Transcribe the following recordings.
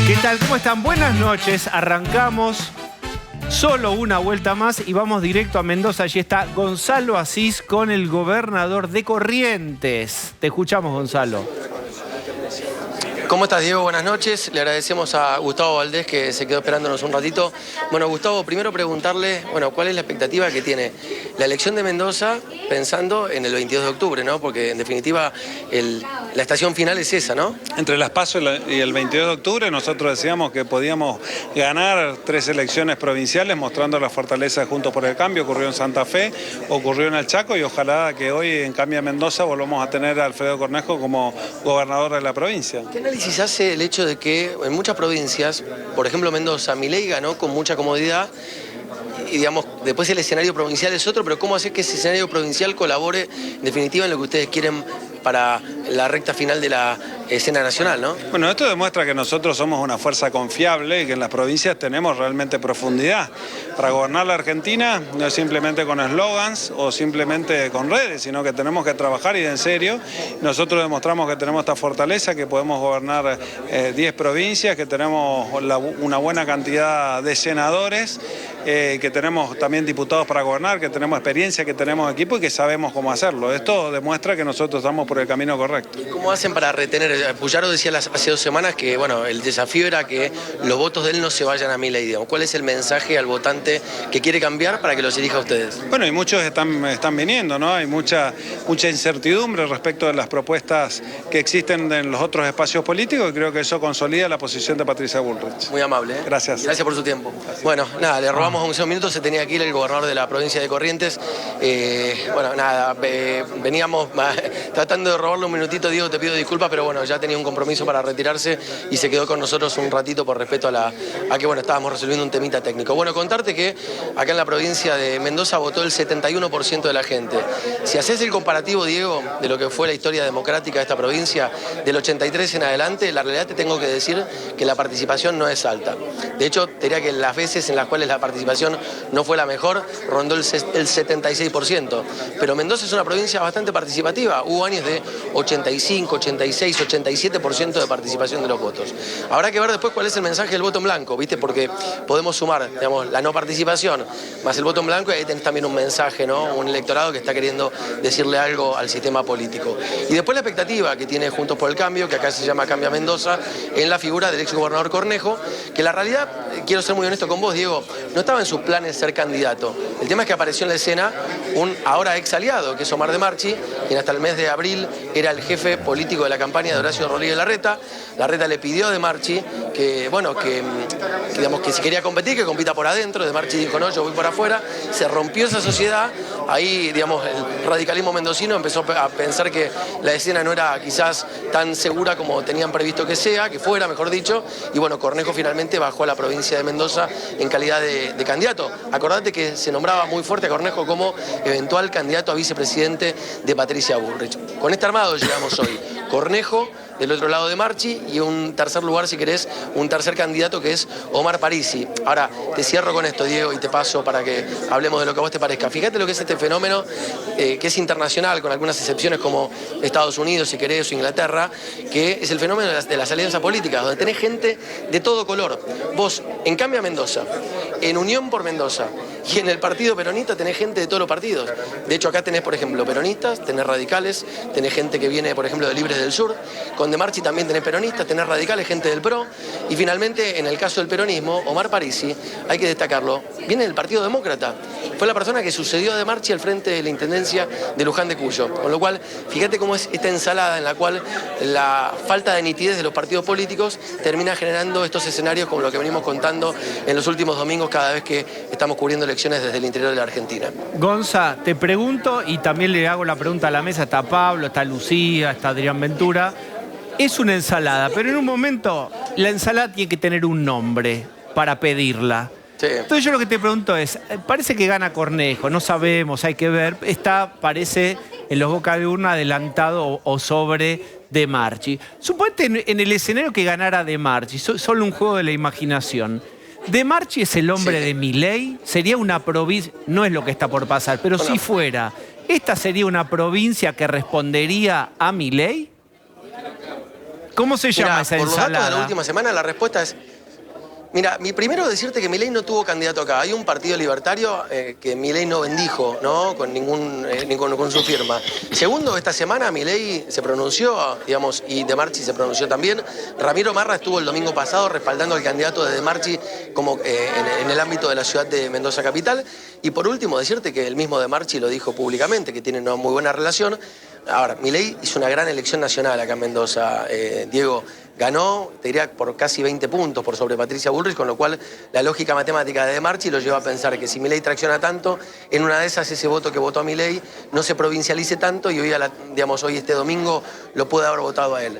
¿Qué tal? ¿Cómo están? Buenas noches. Arrancamos solo una vuelta más y vamos directo a Mendoza. Allí está Gonzalo Asís con el gobernador de Corrientes. Te escuchamos, Gonzalo. ¿Cómo estás, Diego? Buenas noches. Le agradecemos a Gustavo Valdés que se quedó esperándonos un ratito. Bueno, Gustavo, primero preguntarle, ¿cuál es la expectativa que tiene la elección de Mendoza pensando en el 22 de octubre, ¿no? Porque en definitiva la estación final es esa, ¿no? Entre las PASO y el 22 de octubre nosotros decíamos que podíamos ganar 3 elecciones provinciales mostrando la fortaleza de Juntos por el Cambio. Ocurrió en Santa Fe, ocurrió en el Chaco y ojalá que hoy en Cambia Mendoza volvamos a tener a Alfredo Cornejo como gobernador de la provincia. ¿Qué análisis hace el hecho de que en muchas provincias, por ejemplo Mendoza, Milei ganó con mucha comodidad y digamos, después el escenario provincial es otro, pero cómo hacer que ese escenario provincial colabore en definitiva en lo que ustedes quieren para la recta final de la escena nacional, ¿no? Bueno, esto demuestra que nosotros somos una fuerza confiable y que en las provincias tenemos realmente profundidad. Para gobernar la Argentina no es simplemente con eslogans o simplemente con redes, sino que tenemos que trabajar y en serio. Nosotros demostramos que tenemos esta fortaleza, que podemos gobernar 10 provincias, que tenemos una buena cantidad de senadores, que tenemos también diputados para gobernar, que tenemos experiencia, que tenemos equipo y que sabemos cómo hacerlo. Esto demuestra que nosotros estamos por el camino correcto. ¿Y cómo hacen para retener? Puyaro decía hace 2 semanas que el desafío era que los votos de él no se vayan a Milei, digamos. ¿Cuál es el mensaje al votante que quiere cambiar para que los elija a ustedes? Bueno, y muchos están viniendo, ¿no? Hay mucha incertidumbre respecto de las propuestas que existen en los otros espacios políticos y creo que eso consolida la posición de Patricia Bullrich. Muy amable, ¿eh? Gracias. Gracias por su tiempo. Gracias. Bueno, nada, le robamos 11 minutos, se tenía que ir el gobernador de la provincia de Corrientes. Veníamos tratando de robarle un minutito, Diego, te pido disculpas, pero bueno, ya tenía un compromiso para retirarse y se quedó con nosotros un ratito por respeto a que estábamos resolviendo un temita técnico. Bueno, contarte que acá en la provincia de Mendoza votó el 71% de la gente. Si haces el comparativo, Diego, de lo que fue la historia democrática de esta provincia, del 83 en adelante, la realidad te tengo que decir que la participación no es alta. De hecho, te diría que las veces en las cuales la participación no fue la mejor, rondó el 76%. Pero Mendoza es una provincia bastante participativa. Hubo años de 85, 86, 87% de participación de los votos. Habrá que ver después cuál es el mensaje del voto en blanco, ¿viste? Porque podemos sumar, la no participación más el voto en blanco y ahí tenés también un mensaje, ¿no? Un electorado que está queriendo decirle algo al sistema político. Y después la expectativa que tiene Juntos por el Cambio, que acá se llama Cambia Mendoza, en la figura del exgobernador Cornejo, que la realidad, quiero ser muy honesto con vos, Diego, no estaba en sus planes ser candidato. El tema es que apareció en la escena un ahora ex aliado, que es Omar de Marchi, quien hasta el mes de abril era el jefe político de la campaña de Horacio Rodríguez Larreta. Larreta le pidió a De Marchi que si quería competir, que compita por adentro. De Marchi dijo, no, yo voy por afuera. Se rompió esa sociedad. Ahí, el radicalismo mendocino empezó a pensar que la escena no era quizás tan segura como tenían previsto que fuera, mejor dicho. Y Cornejo finalmente bajó a la provincia de Mendoza en calidad de candidato. Acordate que se nombraba muy fuerte a Cornejo como eventual candidato a vicepresidente de Patricia Bullrich. Con este armado llegamos hoy. Cornejo, del otro lado de Marchi, y un tercer lugar, si querés, un tercer candidato que es Omar Parisi. Ahora, te cierro con esto, Diego, y te paso para que hablemos de lo que a vos te parezca. Fíjate lo que es este fenómeno, que es internacional, con algunas excepciones como Estados Unidos, si querés, o Inglaterra, que es el fenómeno de las alianzas políticas, donde tenés gente de todo color. Vos, en Cambia Mendoza, en Unión por Mendoza, y en el Partido Peronista tenés gente de todos los partidos. De hecho, acá tenés, por ejemplo, peronistas, tenés radicales, tenés gente que viene, por ejemplo, de Libres del Sur. Con De Marchi también tenés peronistas, tenés radicales, gente del PRO. Y finalmente, en el caso del peronismo, Omar Parisi, hay que destacarlo, viene del Partido Demócrata. Fue la persona que sucedió a De Marchi al frente de la Intendencia de Luján de Cuyo. Con lo cual, fíjate cómo es esta ensalada en la cual la falta de nitidez de los partidos políticos termina generando estos escenarios como lo que venimos contando en los últimos domingos cada vez que estamos cubriendo elecciones desde el interior de la Argentina. Gonza, te pregunto, y también le hago la pregunta a la mesa, está Pablo, está Lucía, está Adrián Ventura. Es una ensalada, pero en un momento la ensalada tiene que tener un nombre para pedirla. Sí. Entonces yo lo que te pregunto es, parece que gana Cornejo, no sabemos, hay que ver, parece en los boca de urna adelantado o sobre De Marchi. Suponete en el escenario que ganara De Marchi, solo un juego de la imaginación. ¿De Marchi es el hombre de Milei? ¿Sería una provincia? No es lo que está por pasar, pero si fuera, ¿esta sería una provincia que respondería a Milei? ¿Cómo se llama Mirá, esa por los datos de la ensalada? última semana, la respuesta es... Mira, primero decirte que Milei no tuvo candidato acá. Hay un partido libertario que Milei no bendijo, ¿no? Con con su firma. Segundo, esta semana Milei se pronunció, digamos, y De Marchi se pronunció también. Ramiro Marra estuvo el domingo pasado respaldando al candidato de Marchi como en el ámbito de la ciudad de Mendoza capital. Y por último, decirte que el mismo De Marchi lo dijo públicamente, que tiene una muy buena relación. Ahora, Milei hizo una gran elección nacional acá en Mendoza, Diego. Ganó, te diría, por casi 20 puntos por sobre Patricia Bullrich, con lo cual la lógica matemática de Marchi lo lleva a pensar que si Milei tracciona tanto, en una de esas ese voto que votó a Milei no se provincialice tanto y hoy, hoy este domingo lo puede haber votado a él.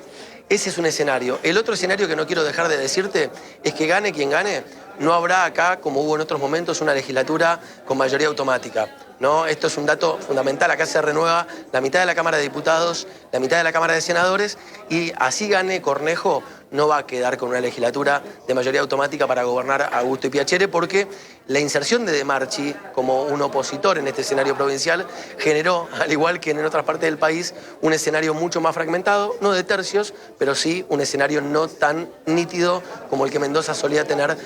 Ese es un escenario. El otro escenario que no quiero dejar de decirte es que gane quien gane, no habrá acá, como hubo en otros momentos, una legislatura con mayoría automática. ¿No? Esto es un dato fundamental. Acá se renueva la mitad de la Cámara de Diputados, la mitad de la Cámara de Senadores, y así gane Cornejo, no va a quedar con una legislatura de mayoría automática para gobernar a gusto y piacere, porque la inserción de Marchi como un opositor en este escenario provincial generó, al igual que en otras partes del país, un escenario mucho más fragmentado, no de tercios, pero sí un escenario no tan nítido como el que Mendoza solía tener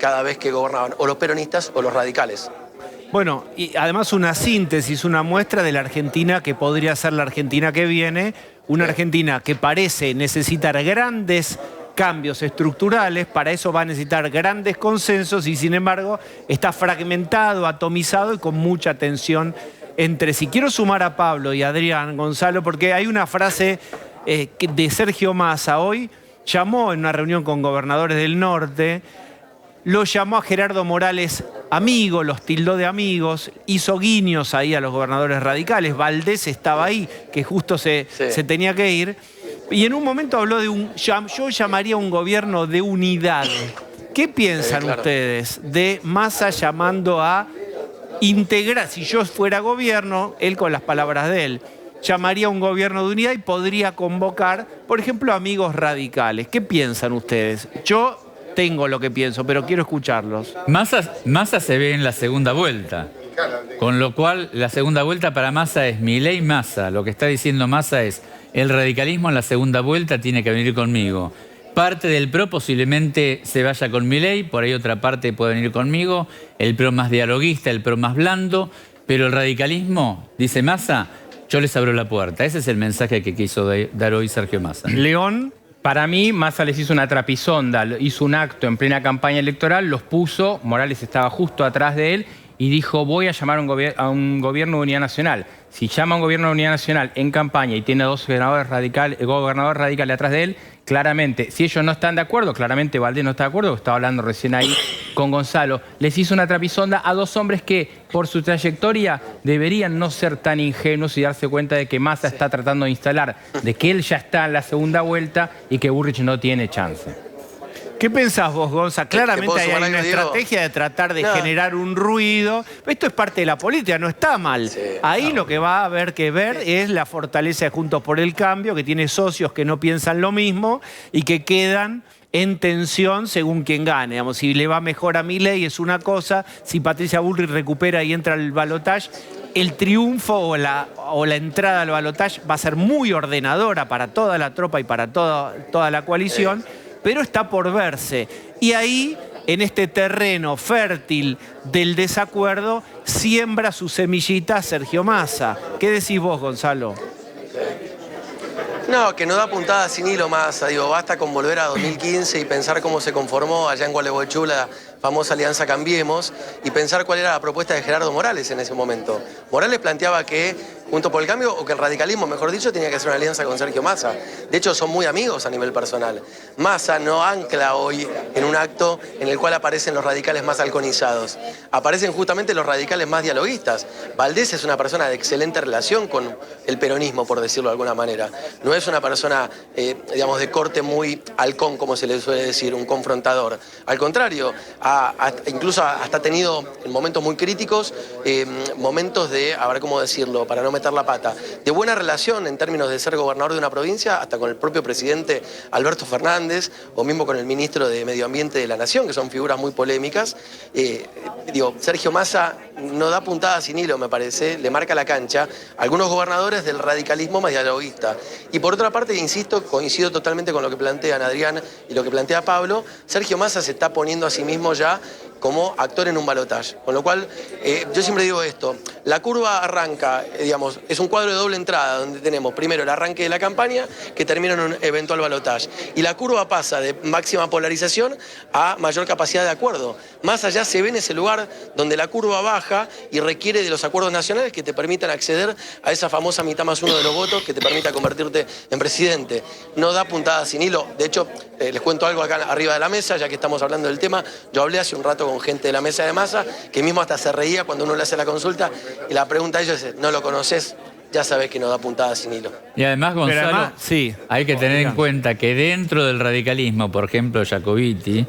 cada vez que gobernaban o los peronistas o los radicales. Bueno, y además una síntesis, una muestra de la Argentina que podría ser la Argentina que viene, una Argentina que parece necesitar grandes cambios estructurales, para eso va a necesitar grandes consensos y sin embargo está fragmentado, atomizado y con mucha tensión entre sí. Quiero sumar a Pablo y a Adrián, Gonzalo, porque hay una frase de Sergio Massa hoy, llamó en una reunión con gobernadores del norte, lo llamó a Gerardo Morales amigo, los tildó de amigos, hizo guiños ahí a los gobernadores radicales, Valdés estaba ahí, que justo se tenía que ir, y en un momento habló de yo llamaría un gobierno de unidad. ¿Qué piensan ustedes de Massa llamando a integrar, si yo fuera gobierno, él con las palabras de él, llamaría un gobierno de unidad y podría convocar, por ejemplo, amigos radicales? ¿Qué piensan ustedes? Yo tengo lo que pienso, pero quiero escucharlos. Massa se ve en la segunda vuelta, con lo cual la segunda vuelta para Massa es Milei Massa. Lo que está diciendo Massa es, el radicalismo en la segunda vuelta tiene que venir conmigo. Parte del PRO posiblemente se vaya con Milei, por ahí otra parte puede venir conmigo, el PRO más dialoguista, el PRO más blando, pero el radicalismo, dice Massa, yo les abro la puerta. Ese es el mensaje que quiso dar hoy Sergio Massa. León. Para mí, Massa les hizo una trapisonda, hizo un acto en plena campaña electoral, los puso, Morales estaba justo atrás de él y dijo, voy a llamar a un gobierno de unidad nacional. Si llama a un gobierno de unidad nacional en campaña y tiene dos gobernadores radicales atrás de él, claramente, si ellos no están de acuerdo, claramente Valdés no está de acuerdo, estaba hablando recién ahí con Gonzalo, les hizo una trapisonda a dos hombres que, por su trayectoria, deberían no ser tan ingenuos y darse cuenta de que Massa está tratando de instalar, de que él ya está en la segunda vuelta y que Bullrich no tiene chance. ¿Qué pensás vos, Gonza? Claramente hay una estrategia de tratar de generar un ruido. Esto es parte de la política, no está mal. Ahí lo que va a haber que ver es la fortaleza de Juntos por el Cambio, que tiene socios que no piensan lo mismo y que quedan en tensión según quien gane. Digamos, si le va mejor a Milei es una cosa, si Patricia Bullrich recupera y entra al balotaje, el triunfo o la entrada al balotaje va a ser muy ordenadora para toda la tropa y para toda la coalición. Pero está por verse. Y ahí, en este terreno fértil del desacuerdo, siembra su semillita Sergio Massa. ¿Qué decís vos, Gonzalo? No, que no da puntada sin hilo Massa. Digo, basta con volver a 2015 y pensar cómo se conformó allá en Gualeguaychú la famosa Alianza Cambiemos y pensar cuál era la propuesta de Gerardo Morales en ese momento. Morales planteaba que Juntos por el Cambio, o que el radicalismo, mejor dicho, tenía que hacer una alianza con Sergio Massa. De hecho, son muy amigos a nivel personal. Massa no ancla hoy en un acto en el cual aparecen los radicales más halconizados. Aparecen justamente los radicales más dialoguistas. Valdés es una persona de excelente relación con el peronismo, por decirlo de alguna manera. No es una persona, digamos, de corte muy halcón, como se le suele decir, un confrontador. Al contrario, incluso hasta ha tenido en momentos muy críticos, momentos de, a ver cómo decirlo, para no meter la pata, de buena relación en términos de ser gobernador de una provincia, hasta con el propio presidente Alberto Fernández, o mismo con el ministro de Medio Ambiente de la Nación, que son figuras muy polémicas. Sergio Massa no da puntada sin hilo, me parece, le marca la cancha a algunos gobernadores del radicalismo más dialoguista. Y por otra parte, insisto, coincido totalmente con lo que plantean Adrián y lo que plantea Pablo. Sergio Massa se está poniendo a sí mismo ya como actor en un balotaje. Con lo cual, yo siempre digo esto, la curva arranca, digamos, es un cuadro de doble entrada, donde tenemos primero el arranque de la campaña, que termina en un eventual balotaje. Y la curva pasa de máxima polarización a mayor capacidad de acuerdo. Más allá se ve en ese lugar donde la curva baja y requiere de los acuerdos nacionales que te permitan acceder a esa famosa mitad más uno de los votos que te permita convertirte en presidente. No da puntada sin hilo. De hecho, les cuento algo acá arriba de la mesa, ya que estamos hablando del tema. Yo hablé hace un rato con gente de la mesa de Massa, que mismo hasta se reía cuando uno le hace la consulta, y la pregunta a ellos es, ¿no lo conoces? Ya sabés que no da puntada sin hilo. Y además, Gonzalo, además, sí, hay que tener en cuenta que dentro del radicalismo, por ejemplo, Jacobiti,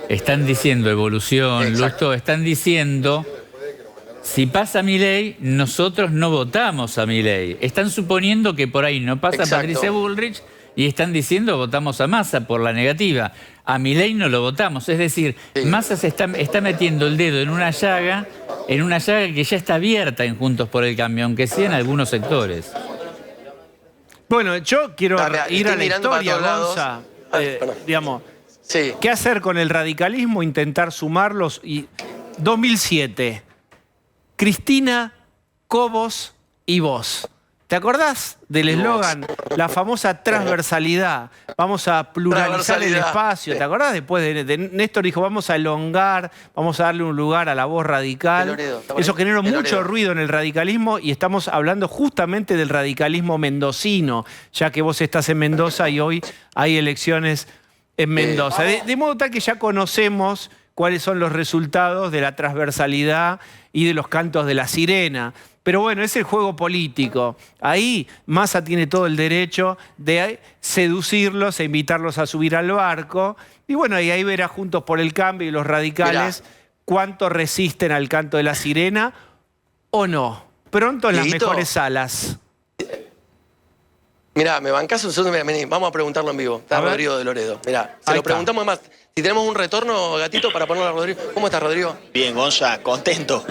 están diciendo Evolución, Lustó, están diciendo, si pasa Milei, nosotros no votamos a Milei. Están suponiendo que por ahí no pasa Patricia Bullrich y están diciendo votamos a Massa por la negativa. A Milei no lo votamos. Es decir, Massa se está metiendo el dedo en una llaga que ya está abierta en Juntos por el Cambio, aunque sea en algunos sectores. Bueno, yo quiero ir a la historia, Gonza. Digamos, sí. ¿Qué hacer con el radicalismo? Intentar sumarlos. Y 2007, Cristina, Cobos y vos. ¿Te acordás del eslogan? La famosa transversalidad. Vamos a pluralizar el espacio. ¿Te acordás? Después de Néstor dijo, vamos a elongar, vamos a darle un lugar a la voz radical. Eso generó mucho ruido en el radicalismo y estamos hablando justamente del radicalismo mendocino, ya que vos estás en Mendoza y hoy hay elecciones en Mendoza. De modo tal que ya conocemos cuáles son los resultados de la transversalidad y de los cantos de la sirena. Pero bueno, es el juego político. Ahí Massa tiene todo el derecho de seducirlos e invitarlos a subir al barco. Y bueno, y ahí verá Juntos por el Cambio y los radicales cuánto resisten al canto de la sirena o no. Pronto en las mejores salas. Mirá, me bancás un segundo, vení, vamos a preguntarlo en vivo. Está Rodrigo de Loredo. Mirá, se lo preguntamos más. Si tenemos un retorno, gatito, para ponerlo a Rodrigo. ¿Cómo estás, Rodrigo? Bien, Gonza, contento.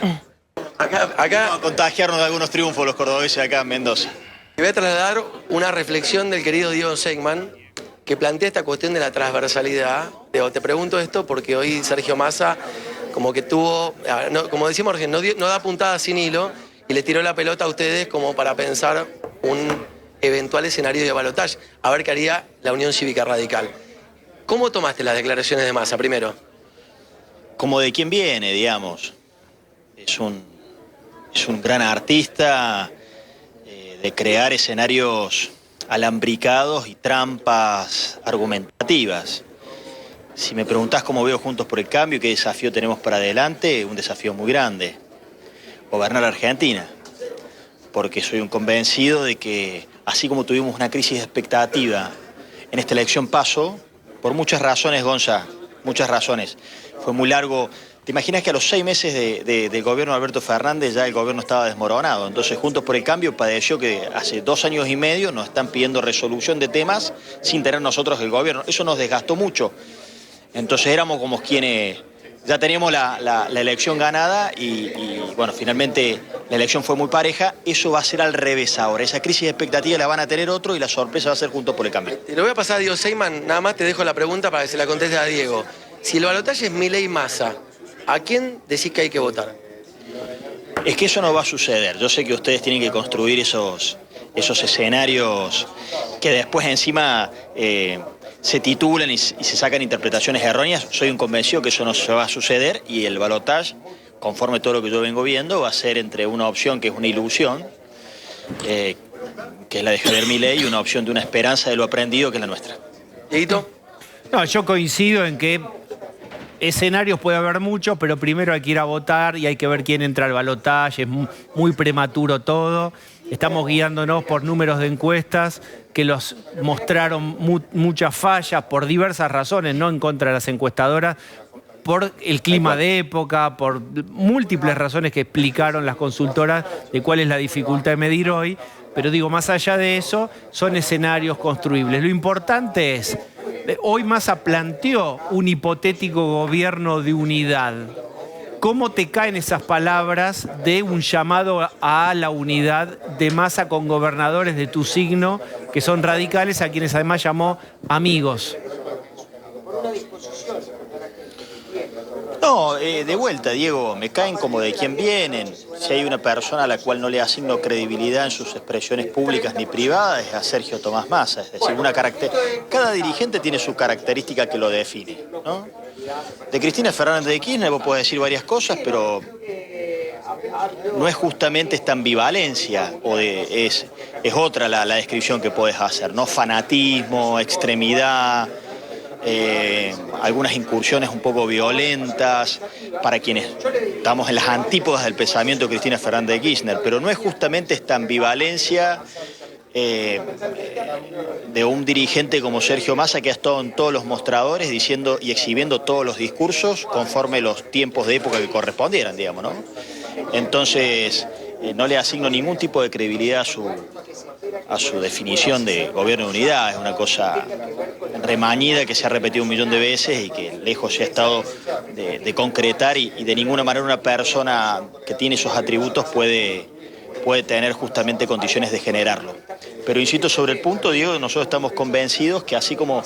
Acá vamos a contagiarnos de algunos triunfos los cordobeses acá en Mendoza. Te voy a trasladar una reflexión del querido Diego Seigman, que plantea esta cuestión de la transversalidad. Te pregunto esto porque hoy Sergio Massa como que tuvo, como decíamos recién, no da puntada sin hilo y le tiró la pelota a ustedes como para pensar un eventual escenario de balotaje, a ver qué haría la Unión Cívica Radical. ¿Cómo tomaste las declaraciones de Massa primero? Como de quién viene, digamos. Es un gran artista de crear escenarios alambricados y trampas argumentativas. Si me preguntás cómo veo Juntos por el Cambio y qué desafío tenemos para adelante, un desafío muy grande. Gobernar Argentina. Porque soy un convencido de que, así como tuvimos una crisis de expectativa en esta elección paso, por muchas razones, Gonza, muchas razones. Fue muy largo. ¿Te imaginas que a los 6 meses del gobierno de Alberto Fernández ya el gobierno estaba desmoronado? Entonces Juntos por el Cambio padeció que hace 2 años y medio nos están pidiendo resolución de temas sin tener nosotros el gobierno. Eso nos desgastó mucho. Entonces éramos como quienes ya teníamos la elección ganada y bueno, finalmente la elección fue muy pareja. Eso va a ser al revés ahora. Esa crisis de expectativa la van a tener otro y la sorpresa va a ser Juntos por el Cambio. Te lo voy a pasar a Diego Seigman, nada más te dejo la pregunta para que se la conteste a Diego. Si el balotaje es Milei Massa, ¿a quién decís que hay que votar? Es que eso no va a suceder. Yo sé que ustedes tienen que construir esos escenarios que después encima se titulan y se sacan interpretaciones erróneas. Soy un convencido que eso no se va a suceder y el balotaje, conforme todo lo que yo vengo viendo, va a ser entre una opción que es una ilusión, que es la de Javier Milei, y una opción de una esperanza de lo aprendido, que es la nuestra. ¿Dieguito? No, yo coincido en que escenarios puede haber muchos, pero primero hay que ir a votar y hay que ver quién entra al balotaje. Es muy prematuro todo. Estamos guiándonos por números de encuestas que los mostraron muchas fallas por diversas razones, no en contra de las encuestadoras, por el clima de época, por múltiples razones que explicaron las consultoras de cuál es la dificultad de medir hoy. Pero digo, más allá de eso, son escenarios construibles. Lo importante es, hoy Massa planteó un hipotético gobierno de unidad. ¿Cómo te caen esas palabras de un llamado a la unidad de Massa con gobernadores de tu signo, que son radicales, a quienes además llamó amigos? No, de vuelta, Diego, me caen como de quién vienen. Si hay una persona a la cual no le asigno credibilidad en sus expresiones públicas ni privadas, es a Sergio Tomás Massa. Es decir, cada dirigente tiene su característica que lo define, ¿no? De Cristina Fernández de Kirchner vos podés decir varias cosas, pero no es justamente esta ambivalencia, es otra la descripción que podés hacer, ¿no? Fanatismo, extremidad, algunas incursiones un poco violentas para quienes estamos en las antípodas del pensamiento de Cristina Fernández de Kirchner, pero no es justamente esta ambivalencia de un dirigente como Sergio Massa, que ha estado en todos los mostradores diciendo y exhibiendo todos los discursos conforme los tiempos de época que correspondieran, digamos, ¿no? Entonces, no le asigno ningún tipo de credibilidad a su definición de gobierno de unidad. Es una cosa remañida que se ha repetido 1 millón de veces y que lejos se ha estado de concretar y de ninguna manera una persona que tiene esos atributos puede tener justamente condiciones de generarlo. Pero insisto sobre el punto, Diego, nosotros estamos convencidos que así como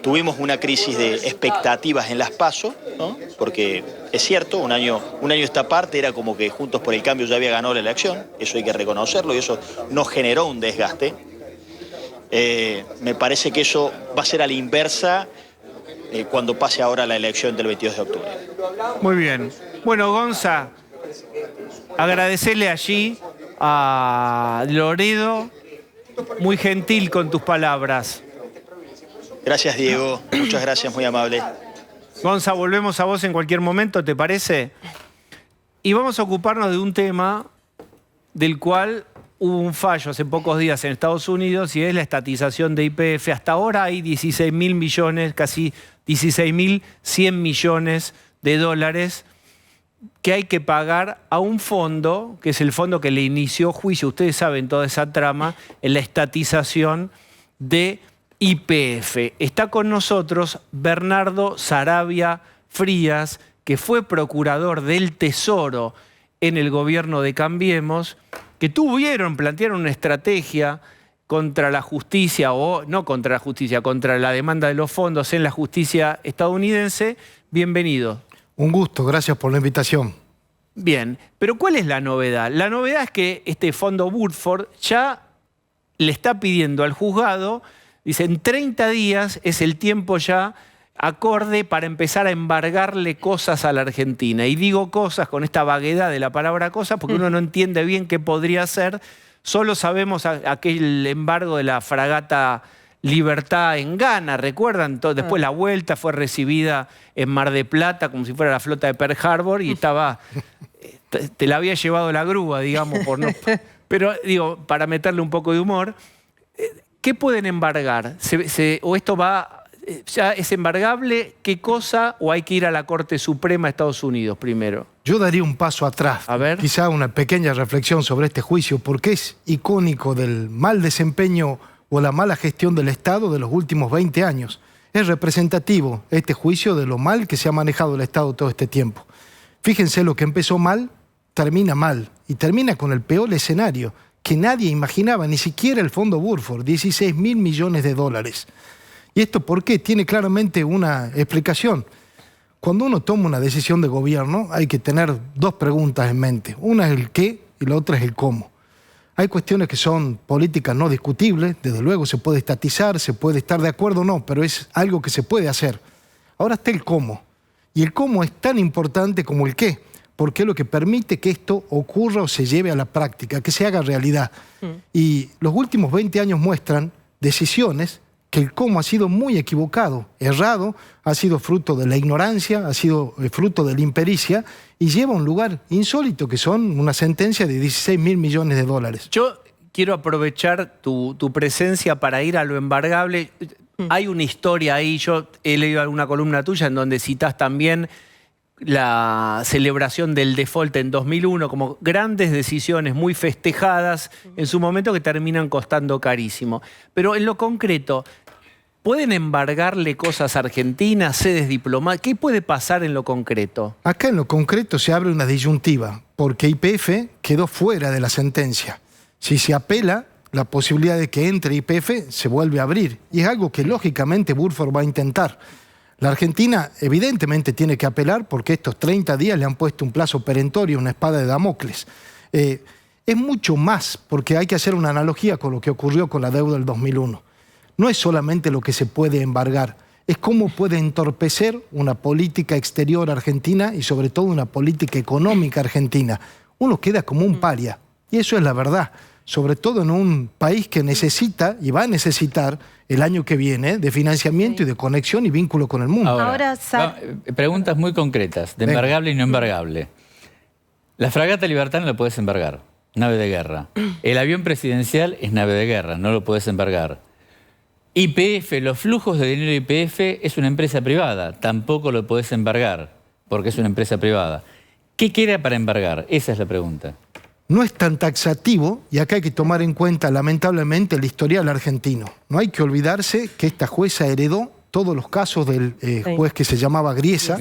tuvimos una crisis de expectativas en las PASO, ¿no? Porque es cierto, un año esta parte era como que Juntos por el Cambio ya había ganado la elección, eso hay que reconocerlo y eso nos generó un desgaste. Me parece que eso va a ser a la inversa cuando pase ahora la elección del 22 de octubre. Muy bien. Bueno, Gonza, agradecerle allí a Loredo, muy gentil con tus palabras. Gracias, Diego. Muchas gracias, muy amable. Gonza, volvemos a vos en cualquier momento, ¿te parece? Y vamos a ocuparnos de un tema del cual hubo un fallo hace pocos días en Estados Unidos y es la estatización de YPF. Hasta ahora hay 16.000 millones, casi 16.100 millones de dólares que hay que pagar a un fondo, que es el fondo que le inició juicio, ustedes saben toda esa trama, en la estatización de YPF. Está con nosotros Bernardo Saravia Frías, que fue procurador del Tesoro en el gobierno de Cambiemos, que plantearon una estrategia contra la justicia, o no contra la justicia, contra la demanda de los fondos en la justicia estadounidense. Bienvenido. Un gusto, gracias por la invitación. Bien, pero ¿cuál es la novedad? La novedad es que este fondo Woodford ya le está pidiendo al juzgado, dice, en 30 días es el tiempo ya acorde para empezar a embargarle cosas a la Argentina. Y digo cosas con esta vaguedad de la palabra cosa porque uno no entiende bien qué podría ser. Solo sabemos aquel embargo de la fragata Libertad en Ghana, ¿recuerdan? Después la vuelta fue recibida en Mar de Plata como si fuera la flota de Pearl Harbor y estaba, te la había llevado la grúa, digamos, por no. Pero digo, para meterle un poco de humor, ¿qué pueden embargar? ¿O esto ya es embargable? ¿Qué cosa? ¿O hay que ir a la Corte Suprema de Estados Unidos primero? Yo daría un paso atrás, a ver. Quizá una pequeña reflexión sobre este juicio, porque es icónico del mal desempeño o la mala gestión del Estado de los últimos 20 años. Es representativo este juicio de lo mal que se ha manejado el Estado todo este tiempo. Fíjense, lo que empezó mal, termina mal. Y termina con el peor escenario, que nadie imaginaba, ni siquiera el fondo Woodford, 16.000 millones de dólares. ¿Y esto por qué? Tiene claramente una explicación. Cuando uno toma una decisión de gobierno, hay que tener dos preguntas en mente. Una es el qué y la otra es el cómo. Hay cuestiones que son políticas no discutibles, desde luego se puede estatizar, se puede estar de acuerdo o no, pero es algo que se puede hacer. Ahora está el cómo. Y el cómo es tan importante como el qué, porque es lo que permite que esto ocurra o se lleve a la práctica, que se haga realidad. Y los últimos 20 años muestran decisiones que el cómo ha sido muy equivocado, errado, ha sido fruto de la ignorancia, ha sido fruto de la impericia y lleva a un lugar insólito, que son una sentencia de 16.000 millones de dólares. Yo quiero aprovechar tu presencia para ir a lo embargable. Hay una historia ahí, yo he leído alguna columna tuya en donde citas también la celebración del default en 2001, como grandes decisiones muy festejadas en su momento que terminan costando carísimo. Pero en lo concreto, ¿pueden embargarle cosas a Argentina, sedes diplomáticas? ¿Qué puede pasar en lo concreto? Acá en lo concreto se abre una disyuntiva, porque YPF quedó fuera de la sentencia. Si se apela, la posibilidad de que entre YPF se vuelve a abrir, y es algo que lógicamente Burford va a intentar. La Argentina evidentemente tiene que apelar porque estos 30 días le han puesto un plazo perentorio, una espada de Damocles. Es mucho más, porque hay que hacer una analogía con lo que ocurrió con la deuda del 2001. No es solamente lo que se puede embargar, es cómo puede entorpecer una política exterior argentina y sobre todo una política económica argentina. Uno queda como un paria, y eso es la verdad. Sobre todo en un país que necesita y va a necesitar el año que viene de financiamiento y de conexión y vínculo con el mundo. Ahora, preguntas muy concretas, de embargable y no embargable. La fragata Libertad no la puedes embargar, nave de guerra. El avión presidencial es nave de guerra, no lo puedes embargar. YPF, los flujos de dinero de YPF es una empresa privada, tampoco lo podés embargar, porque es una empresa privada. ¿Qué queda para embargar? Esa es la pregunta. No es tan taxativo, y acá hay que tomar en cuenta, lamentablemente, el historial argentino. No hay que olvidarse que esta jueza heredó todos los casos del juez que se llamaba Griesa.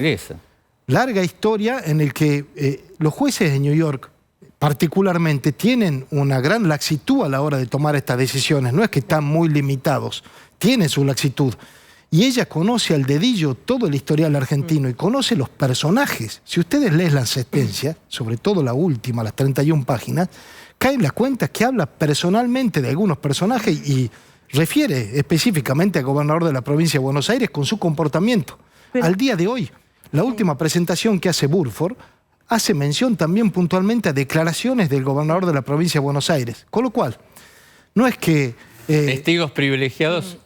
Larga historia en el que los jueces de New York, particularmente, tienen una gran laxitud a la hora de tomar estas decisiones. No es que están muy limitados, tienen su laxitud. Y ella conoce al dedillo todo el historial argentino y conoce los personajes. Si ustedes leen la sentencia, sobre todo la última, las 31 páginas, caen las cuentas que habla personalmente de algunos personajes y refiere específicamente al gobernador de la provincia de Buenos Aires con su comportamiento. Al día de hoy, la última presentación que hace Burford hace mención también puntualmente a declaraciones del gobernador de la provincia de Buenos Aires. Con lo cual, no es que... testigos privilegiados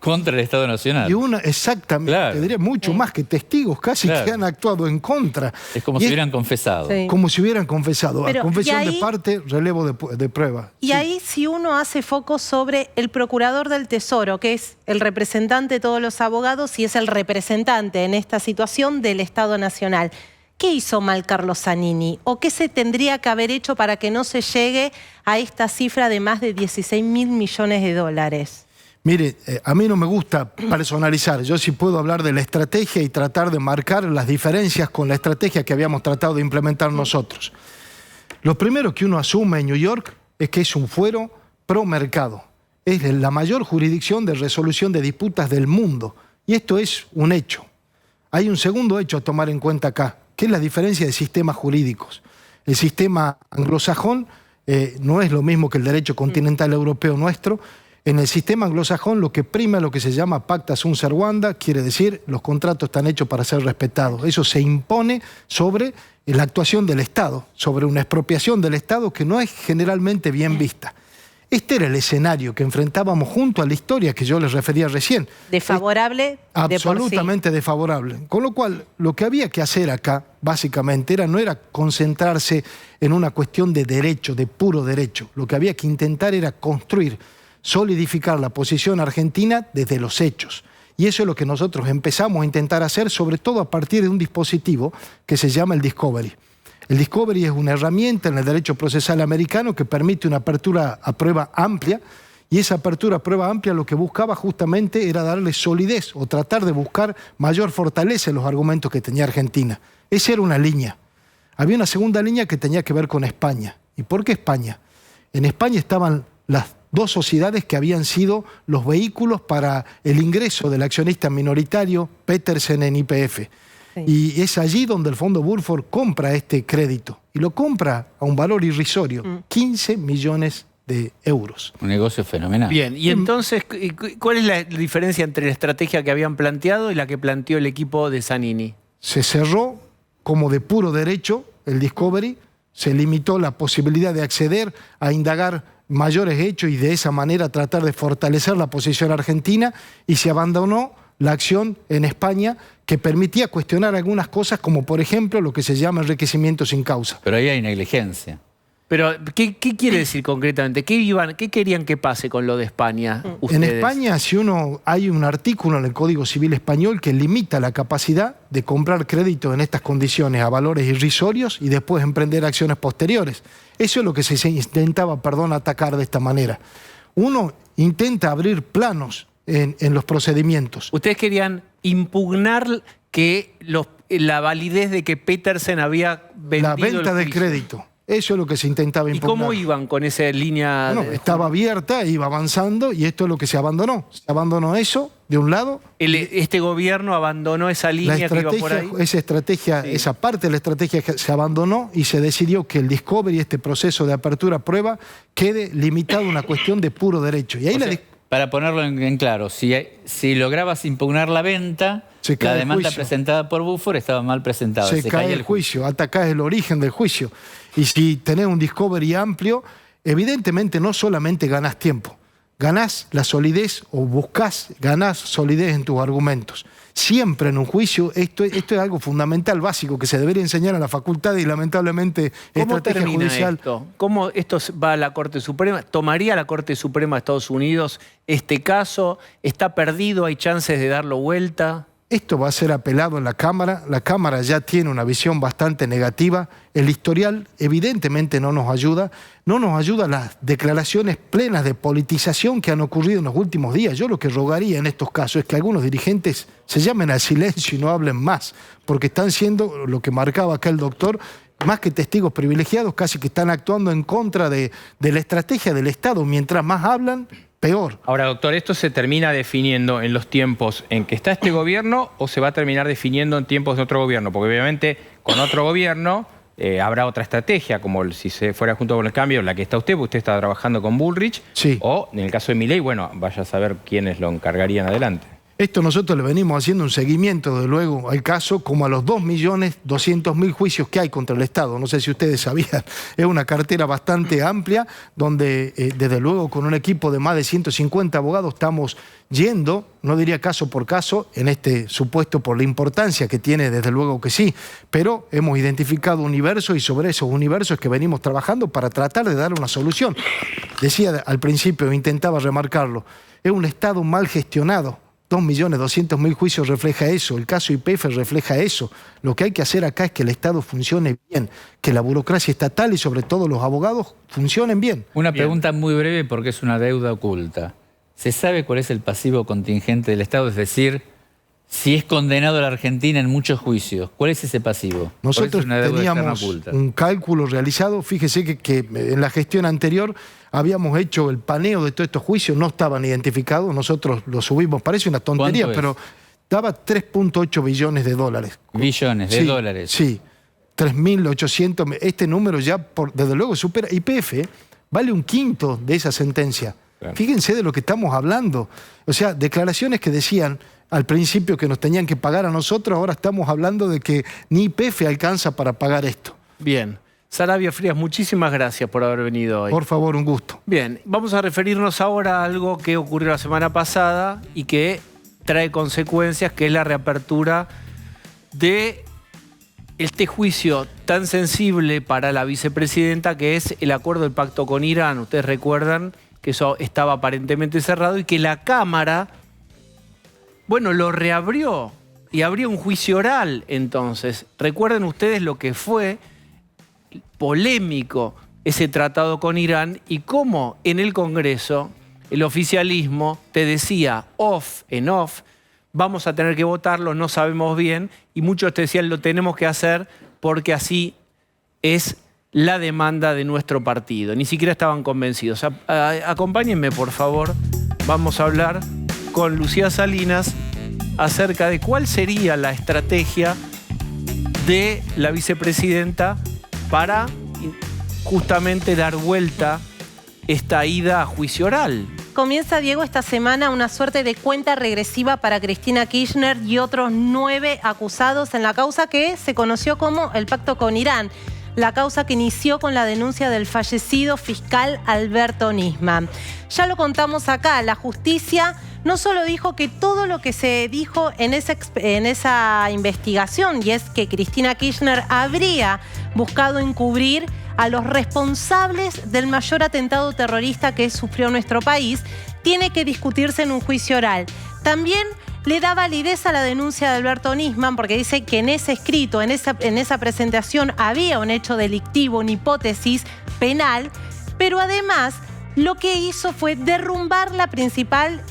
contra el Estado Nacional. Y exactamente, claro. Diría mucho más que testigos, casi que han actuado en contra. Es como si hubieran confesado. Sí. Como si hubieran confesado. Pero, confesión ahí, de parte, relevo de prueba. Y ahí si uno hace foco sobre el procurador del Tesoro, que es el representante de todos los abogados y es el representante en esta situación del Estado Nacional. ¿Qué hizo mal Carlos Zanini? ¿O qué se tendría que haber hecho para que no se llegue a esta cifra de más de 16.000 millones de dólares? Mire, a mí no me gusta personalizar. Yo sí puedo hablar de la estrategia y tratar de marcar las diferencias con la estrategia que habíamos tratado de implementar nosotros. Lo primero que uno asume en New York es que es un fuero pro mercado. Es la mayor jurisdicción de resolución de disputas del mundo. Y esto es un hecho. Hay un segundo hecho a tomar en cuenta acá, que es la diferencia de sistemas jurídicos. El sistema anglosajón no es lo mismo que el derecho continental europeo nuestro. En el sistema anglosajón lo que prima es lo que se llama pacta sunt servanda, quiere decir los contratos están hechos para ser respetados. Eso se impone sobre la actuación del Estado, sobre una expropiación del Estado que no es generalmente bien vista. Este era el escenario que enfrentábamos junto a la historia que yo les refería recién. ¿Desfavorable? Absolutamente desfavorable. Con lo cual, lo que había que hacer acá, básicamente, no era concentrarse en una cuestión de derecho, de puro derecho. Lo que había que intentar era construir, solidificar la posición argentina desde los hechos. Y eso es lo que nosotros empezamos a intentar hacer, sobre todo a partir de un dispositivo que se llama el Discovery. El Discovery es una herramienta en el derecho procesal americano que permite una apertura a prueba amplia, y esa apertura a prueba amplia lo que buscaba justamente era darle solidez o tratar de buscar mayor fortaleza en los argumentos que tenía Argentina. Esa era una línea. Había una segunda línea que tenía que ver con España. ¿Y por qué España? En España estaban las dos sociedades que habían sido los vehículos para el ingreso del accionista minoritario Petersen en YPF. Sí. Y es allí donde el fondo Burford compra este crédito. Y lo compra a un valor irrisorio, 15 millones de euros. Un negocio fenomenal. Bien, y entonces, ¿cuál es la diferencia entre la estrategia que habían planteado y la que planteó el equipo de Zanini? Se cerró como de puro derecho el Discovery, se limitó la posibilidad de acceder a indagar mayores hechos y de esa manera tratar de fortalecer la posición argentina, y se abandonó la acción en España que permitía cuestionar algunas cosas como por ejemplo lo que se llama enriquecimiento sin causa. Pero ahí hay negligencia. Pero, ¿qué quiere decir concretamente? ¿Qué querían que pase con lo de España ustedes? En España, hay un artículo en el Código Civil Español que limita la capacidad de comprar crédito en estas condiciones a valores irrisorios y después emprender acciones posteriores. Eso es lo que se intentaba, atacar de esta manera. Uno intenta abrir planos en los procedimientos. Ustedes querían impugnar que la validez de que Petersen había vendido la venta el del juicio. crédito. Eso es lo que se intentaba impugnar. ¿Y cómo iban con esa línea? Bueno, estaba abierta, iba avanzando y esto es lo que se abandonó. Se abandonó eso, de un lado. Este gobierno abandonó esa línea que iba por ahí. Esa parte de la estrategia se abandonó y se decidió que el Discovery, este proceso de apertura a prueba, quede limitado a una cuestión de puro derecho. Y ahí para ponerlo en claro, si lograbas impugnar la venta, la demanda presentada por Buford estaba mal presentada. Se cae el juicio, atacás el origen del juicio. Y si tenés un Discovery amplio, evidentemente no solamente ganás tiempo, ganás la solidez o ganás solidez en tus argumentos. Siempre en un juicio, esto es algo fundamental, básico, que se debería enseñar a la facultad y lamentablemente estrategia judicial. Esto? ¿Cómo esto va a la Corte Suprema? ¿Tomaría la Corte Suprema de Estados Unidos este caso? ¿Está perdido? ¿Hay chances de darlo vuelta? Esto va a ser apelado en la Cámara. La Cámara ya tiene una visión bastante negativa. El historial evidentemente no nos ayuda. No nos ayuda las declaraciones plenas de politización que han ocurrido en los últimos días. Yo lo que rogaría en estos casos es que algunos dirigentes se llamen al silencio y no hablen más, porque están siendo, lo que marcaba acá el doctor, más que testigos privilegiados, casi que están actuando en contra de la estrategia del Estado. Mientras más hablan, peor. Ahora, doctor, ¿esto se termina definiendo en los tiempos en que está este gobierno o se va a terminar definiendo en tiempos de otro gobierno? Porque obviamente con otro gobierno habrá otra estrategia, como si se fuera junto con el cambio, la que está usted está trabajando con Bullrich, sí. O en el caso de Milei, bueno, vaya a saber quiénes lo encargarían adelante. Esto nosotros le venimos haciendo un seguimiento, desde luego, al caso, como a los 2.200.000 juicios que hay contra el Estado. No sé si ustedes sabían, es una cartera bastante amplia, donde desde luego con un equipo de más de 150 abogados estamos yendo, no diría caso por caso, en este supuesto por la importancia que tiene, desde luego que sí, pero hemos identificado universos y sobre esos universos que venimos trabajando para tratar de dar una solución. Decía al principio, intentaba remarcarlo, es un Estado mal gestionado. 2.200.000 juicios refleja eso, el caso YPF refleja eso. Lo que hay que hacer acá es que el Estado funcione bien, que la burocracia estatal y sobre todo los abogados funcionen bien. Una pregunta muy breve porque es una deuda oculta. ¿Se sabe cuál es el pasivo contingente del Estado? Es decir, si es condenado a la Argentina en muchos juicios, ¿cuál es ese pasivo? Nosotros teníamos un cálculo realizado, fíjese que en la gestión anterior habíamos hecho el paneo de todos estos juicios, no estaban identificados, nosotros los subimos, parece una tontería, pero daba 3.8 billones de dólares. ¿Billones de dólares? Sí, 3.800, este número ya desde luego supera, YPF vale un quinto de esa sentencia. Claro. Fíjense de lo que estamos hablando, o sea, declaraciones que decían al principio que nos tenían que pagar a nosotros, ahora estamos hablando de que ni YPF alcanza para pagar esto. Bien. Sarabia Frías, muchísimas gracias por haber venido hoy. Por favor, un gusto. Bien, vamos a referirnos ahora a algo que ocurrió la semana pasada y que trae consecuencias, que es la reapertura de este juicio tan sensible para la vicepresidenta, que es el acuerdo del pacto con Irán. Ustedes recuerdan que eso estaba aparentemente cerrado y que la Cámara, bueno, lo reabrió y abrió un juicio oral entonces. Recuerden ustedes lo que fue polémico ese tratado con Irán y cómo en el Congreso el oficialismo te decía en off, vamos a tener que votarlo, no sabemos bien, y muchos te decían lo tenemos que hacer porque así es la demanda de nuestro partido. Ni siquiera estaban convencidos. Acompáñenme, por favor. Vamos a hablar con Lucía Salinas acerca de cuál sería la estrategia de la vicepresidenta para justamente dar vuelta esta ida a juicio oral. Comienza, Diego, esta semana una suerte de cuenta regresiva para Cristina Kirchner y otros 9 acusados en la causa que se conoció como el pacto con Irán. La causa que inició con la denuncia del fallecido fiscal Alberto Nisman. Ya lo contamos acá, la justicia no solo dijo que todo lo que se dijo en esa investigación, y es que Cristina Kirchner habría buscado encubrir a los responsables del mayor atentado terrorista que sufrió nuestro país, tiene que discutirse en un juicio oral. También le da validez a la denuncia de Alberto Nisman porque dice que en ese escrito, en esa presentación había un hecho delictivo, una hipótesis penal, pero además lo que hizo fue derrumbar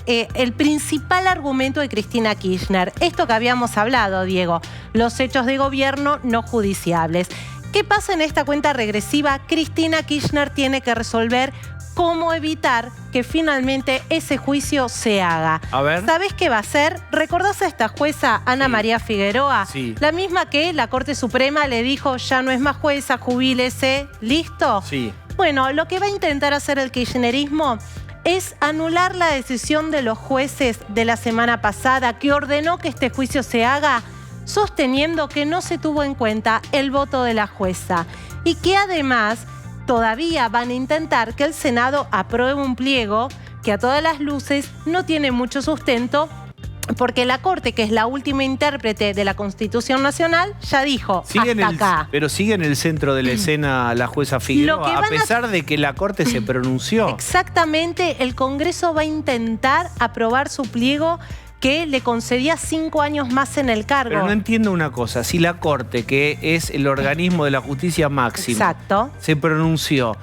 el principal argumento de Cristina Kirchner. Esto que habíamos hablado, Diego, los hechos de gobierno no judiciables. ¿Qué pasa en esta cuenta regresiva? Cristina Kirchner tiene que resolver cómo evitar que finalmente ese juicio se haga. A ver. ¿Sabés qué va a hacer? ¿Recordás a esta jueza, Ana María Figueroa? Sí. La misma que la Corte Suprema le dijo, ya no es más jueza, jubílese, ¿listo? Sí. Bueno, lo que va a intentar hacer el kirchnerismo es anular la decisión de los jueces de la semana pasada que ordenó que este juicio se haga, sosteniendo que no se tuvo en cuenta el voto de la jueza y que además todavía van a intentar que el Senado apruebe un pliego que a todas las luces no tiene mucho sustento porque la Corte, que es la última intérprete de la Constitución Nacional, ya dijo hasta acá. Pero sigue en el centro de la escena la jueza Figueroa, a pesar de que la Corte se pronunció. Exactamente, el Congreso va a intentar aprobar su pliego que le concedía 5 años más en el cargo. Pero no entiendo una cosa, si la Corte, que es el organismo de la justicia máxima, exacto, se pronunció,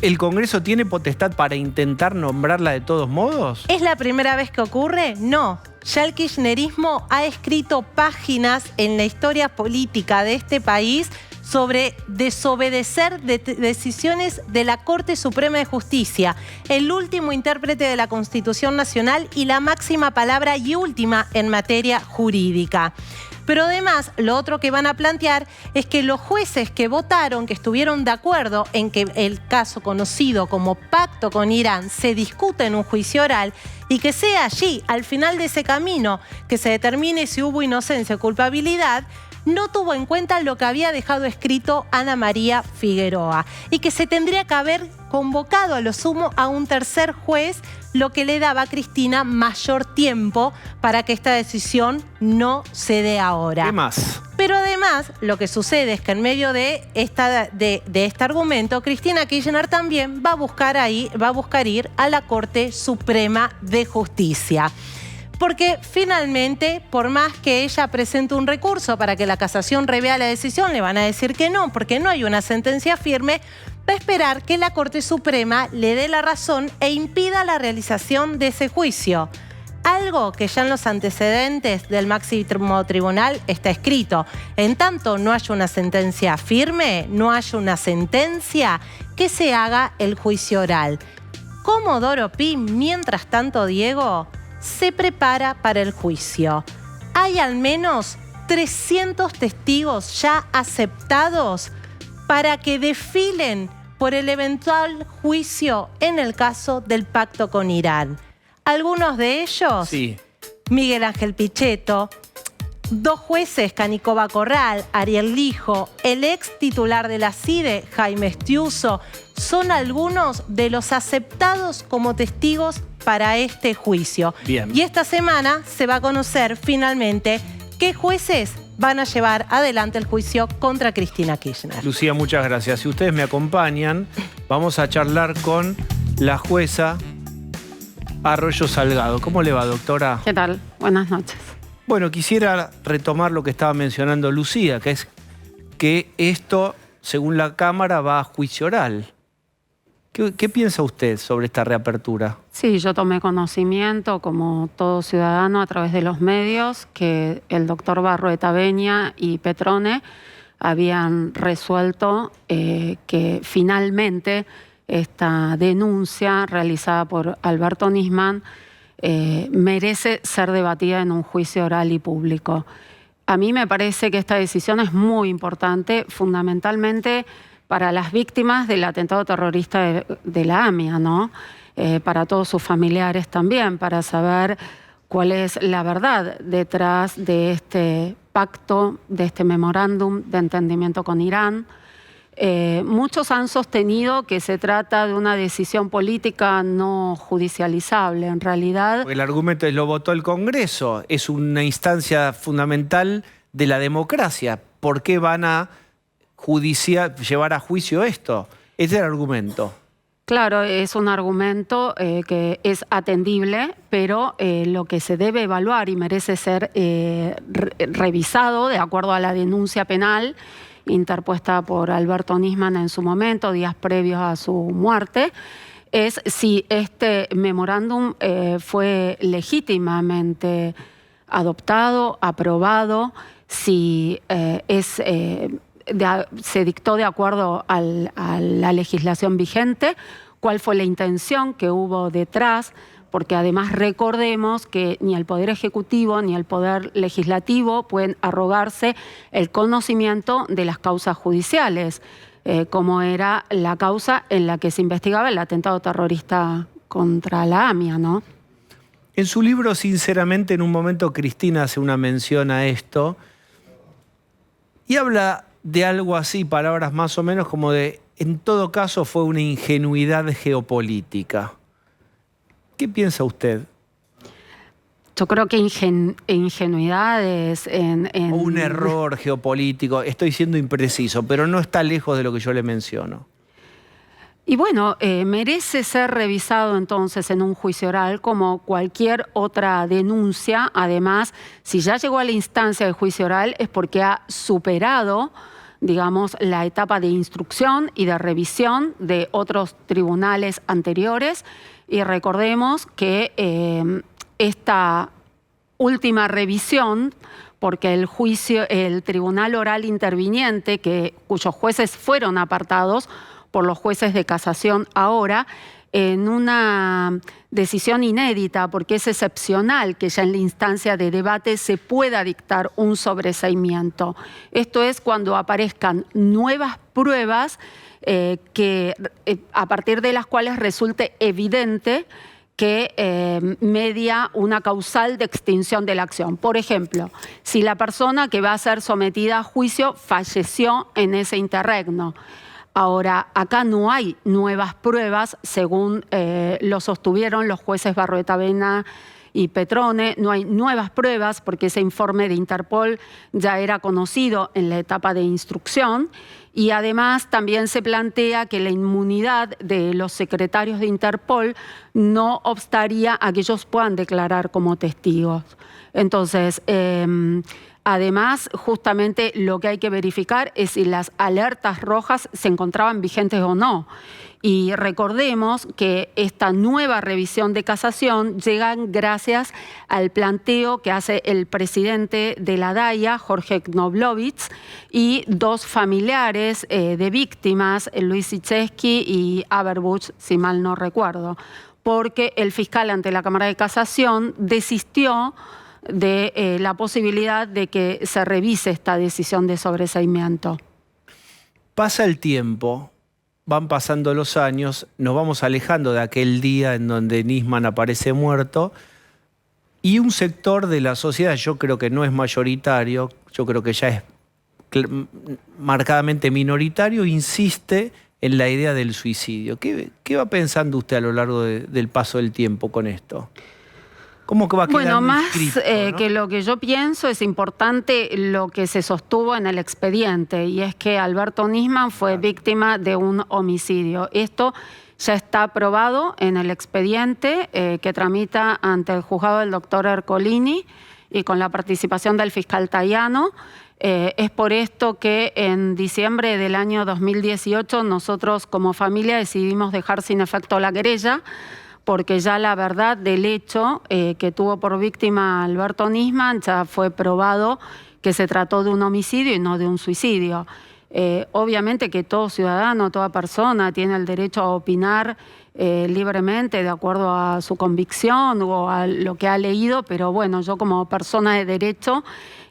¿el Congreso tiene potestad para intentar nombrarla de todos modos? ¿Es la primera vez que ocurre? No. Ya el kirchnerismo ha escrito páginas en la historia política de este país sobre desobedecer decisiones de la Corte Suprema de Justicia, el último intérprete de la Constitución Nacional y la máxima palabra y última en materia jurídica. Pero además, lo otro que van a plantear es que los jueces que votaron, que estuvieron de acuerdo en que el caso conocido como pacto con Irán se discute en un juicio oral y que sea allí, al final de ese camino, que se determine si hubo inocencia o culpabilidad, no tuvo en cuenta lo que había dejado escrito Ana María Figueroa y que se tendría que haber convocado a lo sumo a un tercer juez, lo que le daba a Cristina mayor tiempo para que esta decisión no se dé ahora. ¿Qué más? Pero además, lo que sucede es que en medio de este argumento, Cristina Kirchner también va a buscar ir a la Corte Suprema de Justicia. Porque finalmente, por más que ella presente un recurso para que la casación revea la decisión, le van a decir que no, porque no hay una sentencia firme, va a esperar que la Corte Suprema le dé la razón e impida la realización de ese juicio. Algo que ya en los antecedentes del máximo tribunal está escrito. En tanto no haya una sentencia firme, no haya una sentencia, que se haga el juicio oral. Comodoro Pi, mientras tanto, Diego, se prepara para el juicio. Hay al menos 300 testigos ya aceptados para que desfilen por el eventual juicio en el caso del pacto con Irán. Algunos de ellos, sí. Miguel Ángel Pichetto, 2 jueces, Canicova Corral, Ariel Lijo, el ex titular de la CIDE, Jaime Estiuso, son algunos de los aceptados como testigos para este juicio. Bien. Y esta semana se va a conocer finalmente qué jueces van a llevar adelante el juicio contra Cristina Kirchner. Lucía, muchas gracias. Si ustedes me acompañan, vamos a charlar con la jueza Arroyo Salgado. ¿Cómo le va, doctora? ¿Qué tal? Buenas noches. Bueno, quisiera retomar lo que estaba mencionando Lucía, que es que esto, según la Cámara, va a juicio oral. ¿Qué piensa usted sobre esta reapertura? Sí, yo tomé conocimiento, como todo ciudadano, a través de los medios, que el doctor Barroeta Beña y Petrone habían resuelto que finalmente esta denuncia realizada por Alberto Nisman merece ser debatida en un juicio oral y público. A mí me parece que esta decisión es muy importante, fundamentalmente para las víctimas del atentado terrorista de la AMIA, ¿no? Para todos sus familiares también, para saber cuál es la verdad detrás de este pacto, de este memorándum de entendimiento con Irán. Muchos han sostenido que se trata de una decisión política no judicializable. En realidad, porque el argumento es lo votó el Congreso, es una instancia fundamental de la democracia. ¿Por qué van a judicial, llevar a juicio esto. Ese es el argumento. Claro, es un argumento que es atendible, pero lo que se debe evaluar y merece ser revisado de acuerdo a la denuncia penal interpuesta por Alberto Nisman en su momento, días previos a su muerte, es si este memorándum fue legítimamente adoptado, aprobado, si se dictó de acuerdo a la legislación vigente, cuál fue la intención que hubo detrás, porque además recordemos que ni el Poder Ejecutivo ni el Poder Legislativo pueden arrogarse el conocimiento de las causas judiciales, como era la causa en la que se investigaba el atentado terrorista contra la AMIA, ¿no? En su libro, sinceramente, en un momento Cristina hace una mención a esto y habla de algo así, palabras más o menos como de, en todo caso fue una ingenuidad geopolítica. ¿Qué piensa usted? Yo creo que ingenuidad es O un error geopolítico, estoy siendo impreciso, pero no está lejos de lo que yo le menciono. Y bueno, merece ser revisado entonces en un juicio oral como cualquier otra denuncia. Además, si ya llegó a la instancia de juicio oral es porque ha superado, digamos, la etapa de instrucción y de revisión de otros tribunales anteriores. Y recordemos que esta última revisión, porque el tribunal oral interviniente, cuyos jueces fueron apartados por los jueces de casación ahora, en una decisión inédita, porque es excepcional que ya en la instancia de debate se pueda dictar un sobreseimiento. Esto es cuando aparezcan nuevas pruebas a partir de las cuales resulte evidente que media una causal de extinción de la acción. Por ejemplo, si la persona que va a ser sometida a juicio falleció en ese interregno. Ahora, acá no hay nuevas pruebas, según lo sostuvieron los jueces Barroetavena y Petrone, no hay nuevas pruebas porque ese informe de Interpol ya era conocido en la etapa de instrucción y además también se plantea que la inmunidad de los secretarios de Interpol no obstaría a que ellos puedan declarar como testigos. Entonces, además, justamente lo que hay que verificar es si las alertas rojas se encontraban vigentes o no. Y recordemos que esta nueva revisión de casación llega gracias al planteo que hace el presidente de la DAIA, Jorge Knoblovitz, y dos familiares de víctimas, Luis Sichesky y Aberbuch, si mal no recuerdo, porque el fiscal ante la Cámara de Casación desistió de la posibilidad de que se revise esta decisión de sobreseimiento. Pasa el tiempo, van pasando los años, nos vamos alejando de aquel día en donde Nisman aparece muerto y un sector de la sociedad, yo creo que no es mayoritario, yo creo que ya es marcadamente minoritario, insiste en la idea del suicidio. ¿Qué va pensando usted a lo largo del paso del tiempo con esto? ¿Cómo que va a quedar bueno, más inscrito, ¿no? que lo que yo pienso es importante lo que se sostuvo en el expediente y es que Alberto Nisman fue víctima de un homicidio. Esto ya está probado en el expediente que tramita ante el juzgado del doctor Ercolini y con la participación del fiscal Tayano. Es por esto que en diciembre del año 2018 nosotros como familia decidimos dejar sin efecto la querella, porque ya la verdad del hecho que tuvo por víctima Alberto Nisman ya fue probado que se trató de un homicidio y no de un suicidio. Obviamente que todo ciudadano, toda persona tiene el derecho a opinar libremente de acuerdo a su convicción o a lo que ha leído, pero bueno, yo como persona de derecho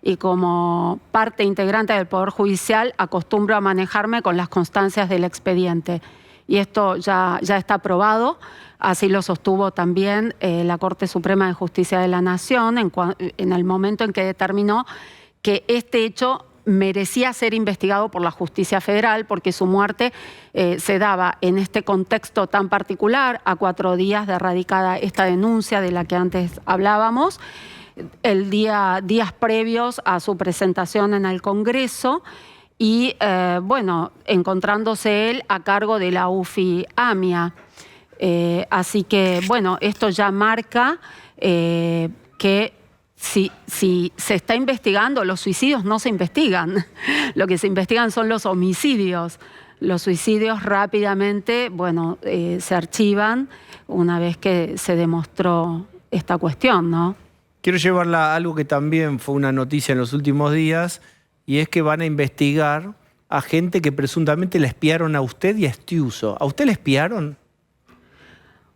y como parte integrante del Poder Judicial acostumbro a manejarme con las constancias del expediente. Y esto ya está probado. Así lo sostuvo también la Corte Suprema de Justicia de la Nación en el momento en que determinó que este hecho merecía ser investigado por la Justicia Federal porque su muerte se daba en este contexto tan particular, a 4 días de radicada esta denuncia de la que antes hablábamos, días previos a su presentación en el Congreso. y, bueno, encontrándose él a cargo de la UFI AMIA. Así que, bueno, esto ya marca que si se está investigando, los suicidios no se investigan. Lo que se investigan son los homicidios. Los suicidios rápidamente, bueno, se archivan una vez que se demostró esta cuestión, ¿no? Quiero llevarla a algo que también fue una noticia en los últimos días, y es que van a investigar a gente que presuntamente le espiaron a usted y a Estiuso. ¿A usted le espiaron?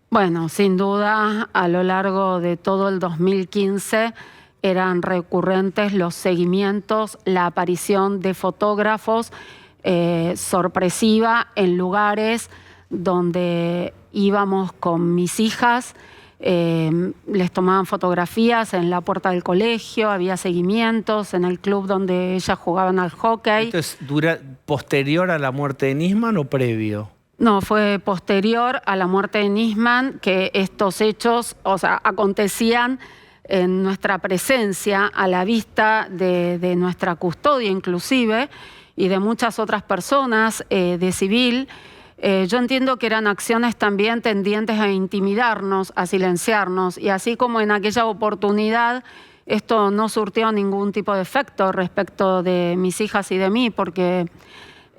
Bueno, sin duda, a lo largo de todo el 2015 eran recurrentes los seguimientos, la aparición de fotógrafos sorpresiva en lugares donde íbamos con mis hijas, les tomaban fotografías en la puerta del colegio, había seguimientos en el club donde ellas jugaban al hockey. ¿Esto es posterior a la muerte de Nisman o previo? No, fue posterior a la muerte de Nisman que estos hechos, o sea, acontecían en nuestra presencia, a la vista de nuestra custodia inclusive, y de muchas otras personas de civil. Yo entiendo que eran acciones también tendientes a intimidarnos, a silenciarnos, y así como en aquella oportunidad esto no surtió ningún tipo de efecto respecto de mis hijas y de mí, porque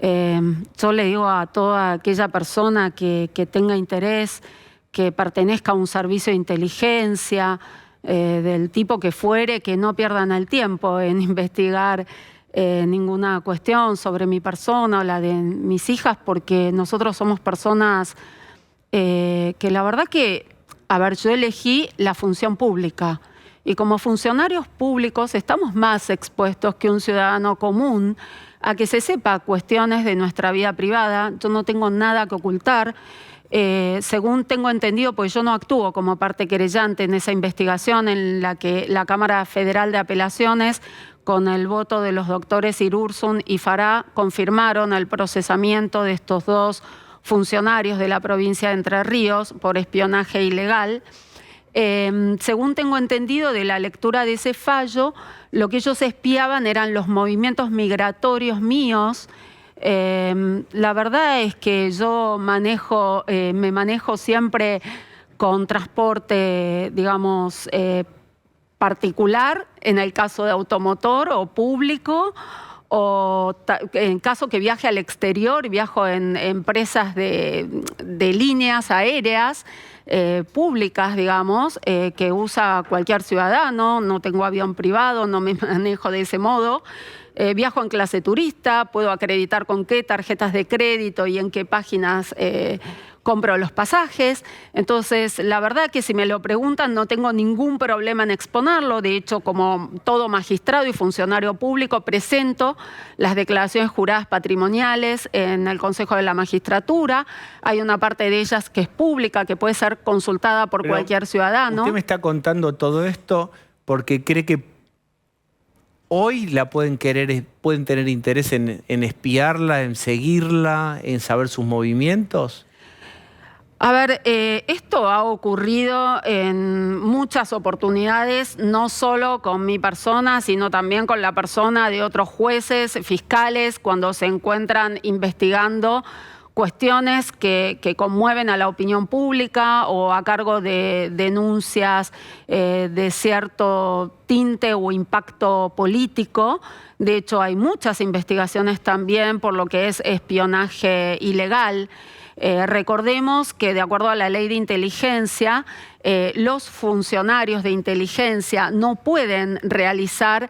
yo le digo a toda aquella persona que tenga interés, que pertenezca a un servicio de inteligencia, del tipo que fuere, que no pierdan el tiempo en investigar ninguna cuestión sobre mi persona o la de mis hijas, porque nosotros somos personas que la verdad que, a ver, yo elegí la función pública y como funcionarios públicos estamos más expuestos que un ciudadano común a que se sepa cuestiones de nuestra vida privada. Yo no tengo nada que ocultar. Según tengo entendido, pues yo no actúo como parte querellante en esa investigación en la que la Cámara Federal de Apelaciones, con el voto de los doctores Irurzun y Fará, confirmaron el procesamiento de estos dos funcionarios de la provincia de Entre Ríos por espionaje ilegal. Según tengo entendido de la lectura de ese fallo, lo que ellos espiaban eran los movimientos migratorios míos. La verdad es que yo me manejo siempre con transporte, digamos, particular, en el caso de automotor o público, o en caso que viaje al exterior, viajo en empresas de líneas aéreas públicas, digamos, que usa cualquier ciudadano. No tengo avión privado, no me manejo de ese modo. Viajo en clase turista, puedo acreditar con qué tarjetas de crédito y en qué páginas compro los pasajes. Entonces, la verdad que si me lo preguntan, no tengo ningún problema en exponerlo. De hecho, como todo magistrado y funcionario público, presento las declaraciones juradas patrimoniales en el Consejo de la Magistratura. Hay una parte de ellas que es pública, que puede ser consultada por cualquier ciudadano. Usted me está contando todo esto porque cree que hoy la pueden tener interés en espiarla, en seguirla, en saber sus movimientos. A ver, esto ha ocurrido en muchas oportunidades, no solo con mi persona, sino también con la persona de otros jueces, fiscales, cuando se encuentran investigando cuestiones que conmueven a la opinión pública o a cargo de denuncias de cierto tinte o impacto político. De hecho, hay muchas investigaciones también por lo que es espionaje ilegal. Recordemos que de acuerdo a la ley de inteligencia, los funcionarios de inteligencia no pueden realizar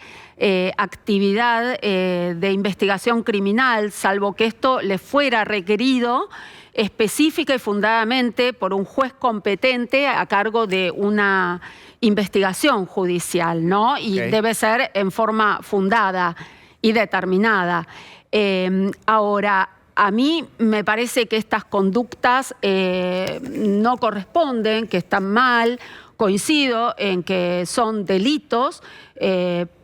actividad de investigación criminal, salvo que esto les fuera requerido específica y fundadamente por un juez competente a cargo de una investigación judicial, ¿no? Y debe ser en forma fundada y determinada. Ahora, a mí me parece que estas conductas no corresponden, que están mal. Coincido en que son delitos,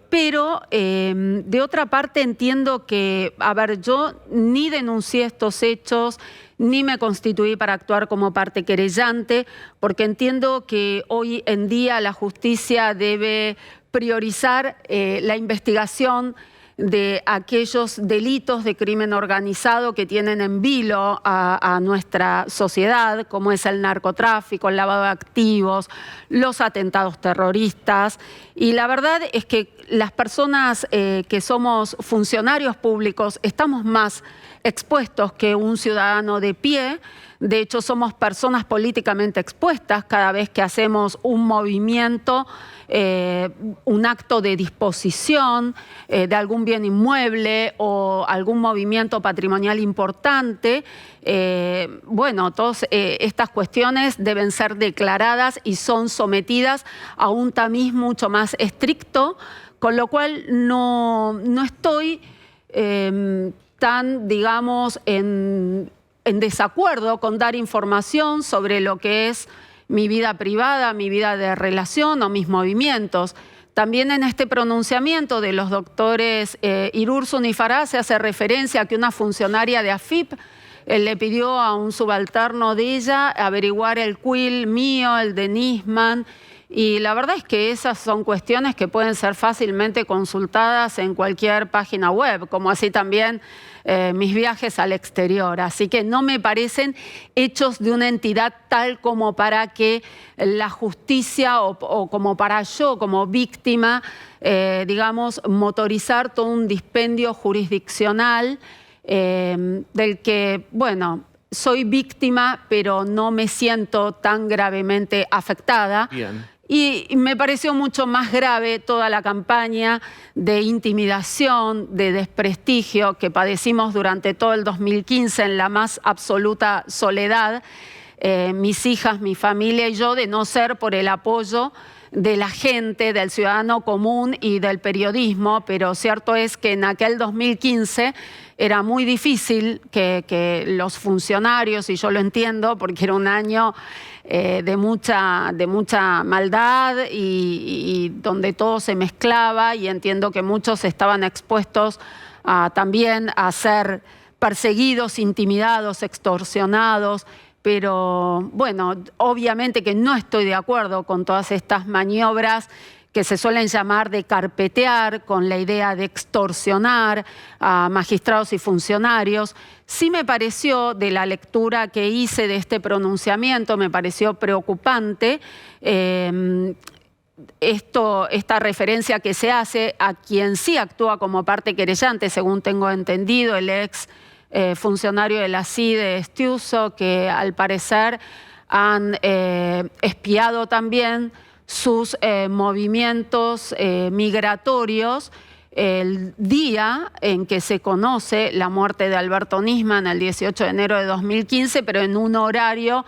pero de otra parte entiendo que, a ver, yo ni denuncié estos hechos, ni me constituí para actuar como parte querellante, porque entiendo que hoy en día la justicia debe priorizar la investigación de aquellos delitos de crimen organizado que tienen en vilo a nuestra sociedad, como es el narcotráfico, el lavado de activos, los atentados terroristas. Y la verdad es que las personas que somos funcionarios públicos estamos más expuestos que un ciudadano de pie. De hecho, somos personas políticamente expuestas cada vez que hacemos un movimiento, un acto de disposición de algún bien inmueble o algún movimiento patrimonial importante. Bueno, todas estas cuestiones deben ser declaradas y son sometidas a un tamiz mucho más estricto, con lo cual no estoy tan, digamos, en desacuerdo con dar información sobre lo que es mi vida privada, mi vida de relación o mis movimientos. También en este pronunciamiento de los doctores Irursun y Farah se hace referencia a que una funcionaria de AFIP le pidió a un subalterno de ella averiguar el quill mío, el de Nisman, y la verdad es que esas son cuestiones que pueden ser fácilmente consultadas en cualquier página web, como así también mis viajes al exterior. Así que no me parecen hechos de una entidad tal como para que la justicia o como para yo, como víctima, digamos, motorizar todo un dispendio jurisdiccional del que, bueno, soy víctima, pero no me siento tan gravemente afectada. Bien. Y me pareció mucho más grave toda la campaña de intimidación, de desprestigio que padecimos durante todo el 2015 en la más absoluta soledad, mis hijas, mi familia y yo, de no ser por el apoyo de la gente, del ciudadano común y del periodismo, pero cierto es que en aquel 2015 era muy difícil que los funcionarios, y yo lo entiendo porque era un año de mucha maldad y donde todo se mezclaba, y entiendo que muchos estaban expuestos también a ser perseguidos, intimidados, extorsionados. Pero bueno, obviamente que no estoy de acuerdo con todas estas maniobras que se suelen llamar de carpetear, con la idea de extorsionar a magistrados y funcionarios. Sí me pareció, de la lectura que hice de este pronunciamiento, me pareció preocupante esta referencia que se hace a quien sí actúa como parte querellante, según tengo entendido, el ex funcionario de la CIDE, Estiuso, que al parecer han espiado también sus movimientos migratorios el día en que se conoce la muerte de Alberto Nisman, el 18 de enero de 2015, pero en un horario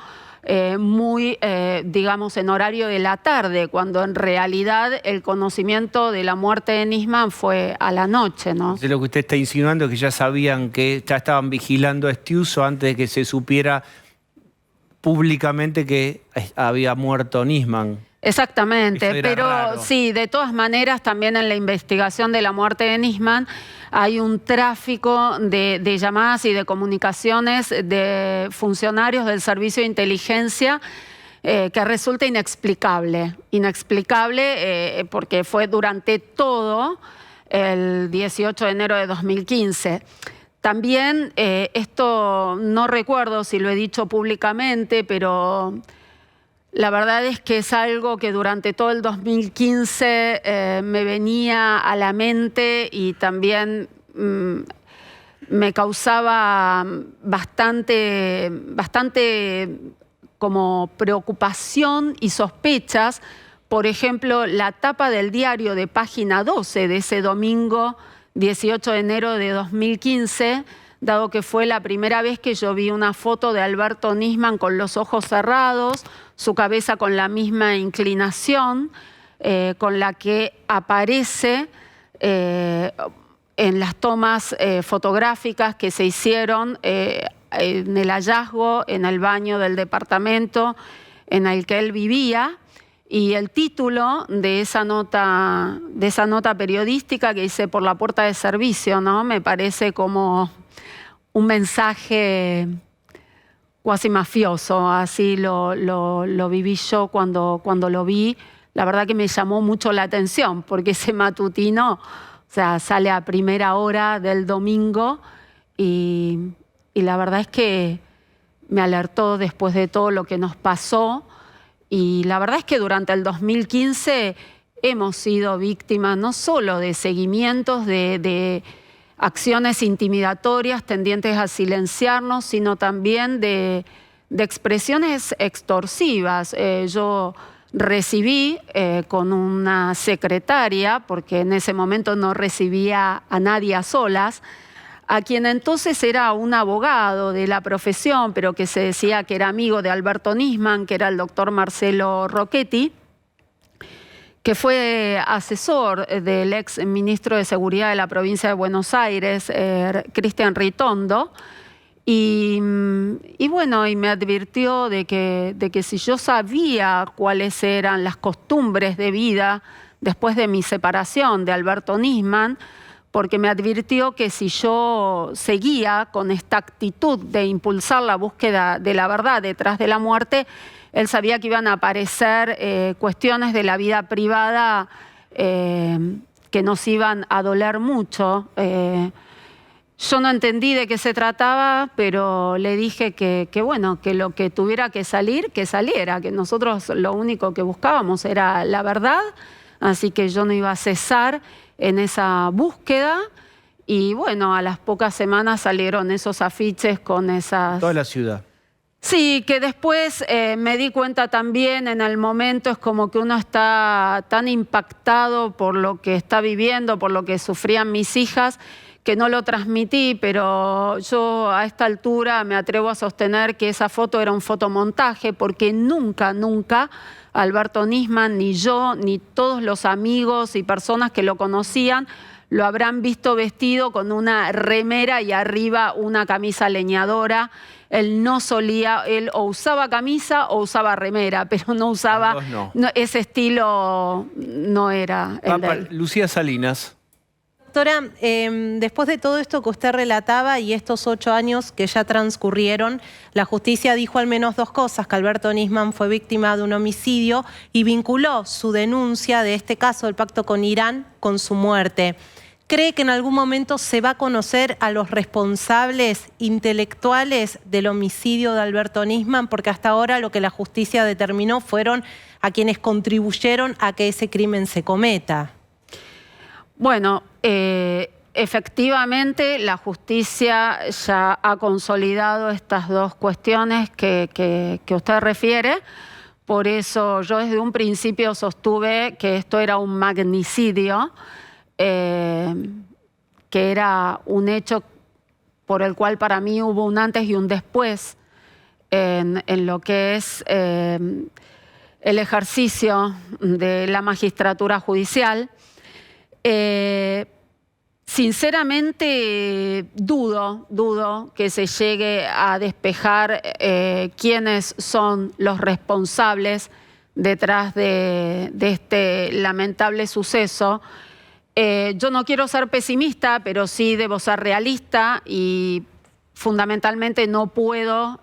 digamos, en horario de la tarde, cuando en realidad el conocimiento de la muerte de Nisman fue a la noche, ¿no? Entonces, lo que usted está insinuando es que ya sabían que ya estaban vigilando a Estiuso antes de que se supiera públicamente que había muerto Nisman. Exactamente, pero raro. Sí, de todas maneras también en la investigación de la muerte de Nisman hay un tráfico de llamadas y de comunicaciones de funcionarios del Servicio de Inteligencia que resulta inexplicable. Inexplicable porque fue durante todo el 18 de enero de 2015. También esto no recuerdo si lo he dicho públicamente, pero la verdad es que es algo que durante todo el 2015 me venía a la mente y también me causaba bastante como preocupación y sospechas. Por ejemplo, la tapa del diario de Página 12 de ese domingo 18 de enero de 2015, dado que fue la primera vez que yo vi una foto de Alberto Nisman con los ojos cerrados, su cabeza con la misma inclinación con la que aparece en las tomas fotográficas que se hicieron en el hallazgo en el baño del departamento en el que él vivía. Y el título de esa nota periodística que hice por la puerta de servicio, ¿no? Me parece como un mensaje cuasi mafioso, así lo viví yo cuando lo vi. La verdad que me llamó mucho la atención, porque ese matutino O sea, sale a primera hora del domingo y la verdad es que me alertó después de todo lo que nos pasó. Y la verdad es que durante el 2015 hemos sido víctimas no solo de seguimientos, de acciones intimidatorias tendientes a silenciarnos, sino también de expresiones extorsivas. Yo recibí con una secretaria, porque en ese momento no recibía a nadie a solas, a quien entonces era un abogado de la profesión, pero que se decía que era amigo de Alberto Nisman, que era el doctor Marcelo Rocchetti, que fue asesor del ex ministro de Seguridad de la provincia de Buenos Aires, Cristian Ritondo, y bueno, y me advirtió de que si yo sabía cuáles eran las costumbres de vida después de mi separación de Alberto Nisman, porque me advirtió que si yo seguía con esta actitud de impulsar la búsqueda de la verdad detrás de la muerte, él sabía que iban a aparecer cuestiones de la vida privada que nos iban a doler mucho. Yo no entendí de qué se trataba, pero le dije que bueno, que lo que tuviera que salir, que saliera, que nosotros lo único que buscábamos era la verdad, así que yo no iba a cesar en esa búsqueda. Y bueno, a las pocas semanas salieron esos afiches con esas... Toda la ciudad. Sí, que después me di cuenta también en el momento, es como que uno está tan impactado por lo que está viviendo, por lo que sufrían mis hijas, que no lo transmití, pero yo a esta altura me atrevo a sostener que esa foto era un fotomontaje, porque nunca, nunca Alberto Nisman, ni yo, ni todos los amigos y personas que lo conocían, lo habrán visto vestido con una remera y arriba una camisa leñadora. Él no solía, él o usaba camisa o usaba remera, pero no usaba, no, ese estilo no era el de él. Lucía Salinas. Doctora, después de todo esto que usted relataba y estos 8 años que ya transcurrieron, la justicia dijo al menos 2 cosas: que Alberto Nisman fue víctima de un homicidio y vinculó su denuncia de este caso del pacto con Irán con su muerte. ¿Cree que en algún momento se va a conocer a los responsables intelectuales del homicidio de Alberto Nisman? Porque hasta ahora lo que la justicia determinó fueron a quienes contribuyeron a que ese crimen se cometa. Bueno, efectivamente la justicia ya ha consolidado estas 2 cuestiones que usted refiere. Por eso yo desde un principio sostuve que esto era un magnicidio, que era un hecho por el cual para mí hubo un antes y un después en lo que es el ejercicio de la magistratura judicial. Sinceramente dudo que se llegue a despejar quiénes son los responsables detrás de este lamentable suceso. Yo no quiero ser pesimista, pero sí debo ser realista y fundamentalmente no puedo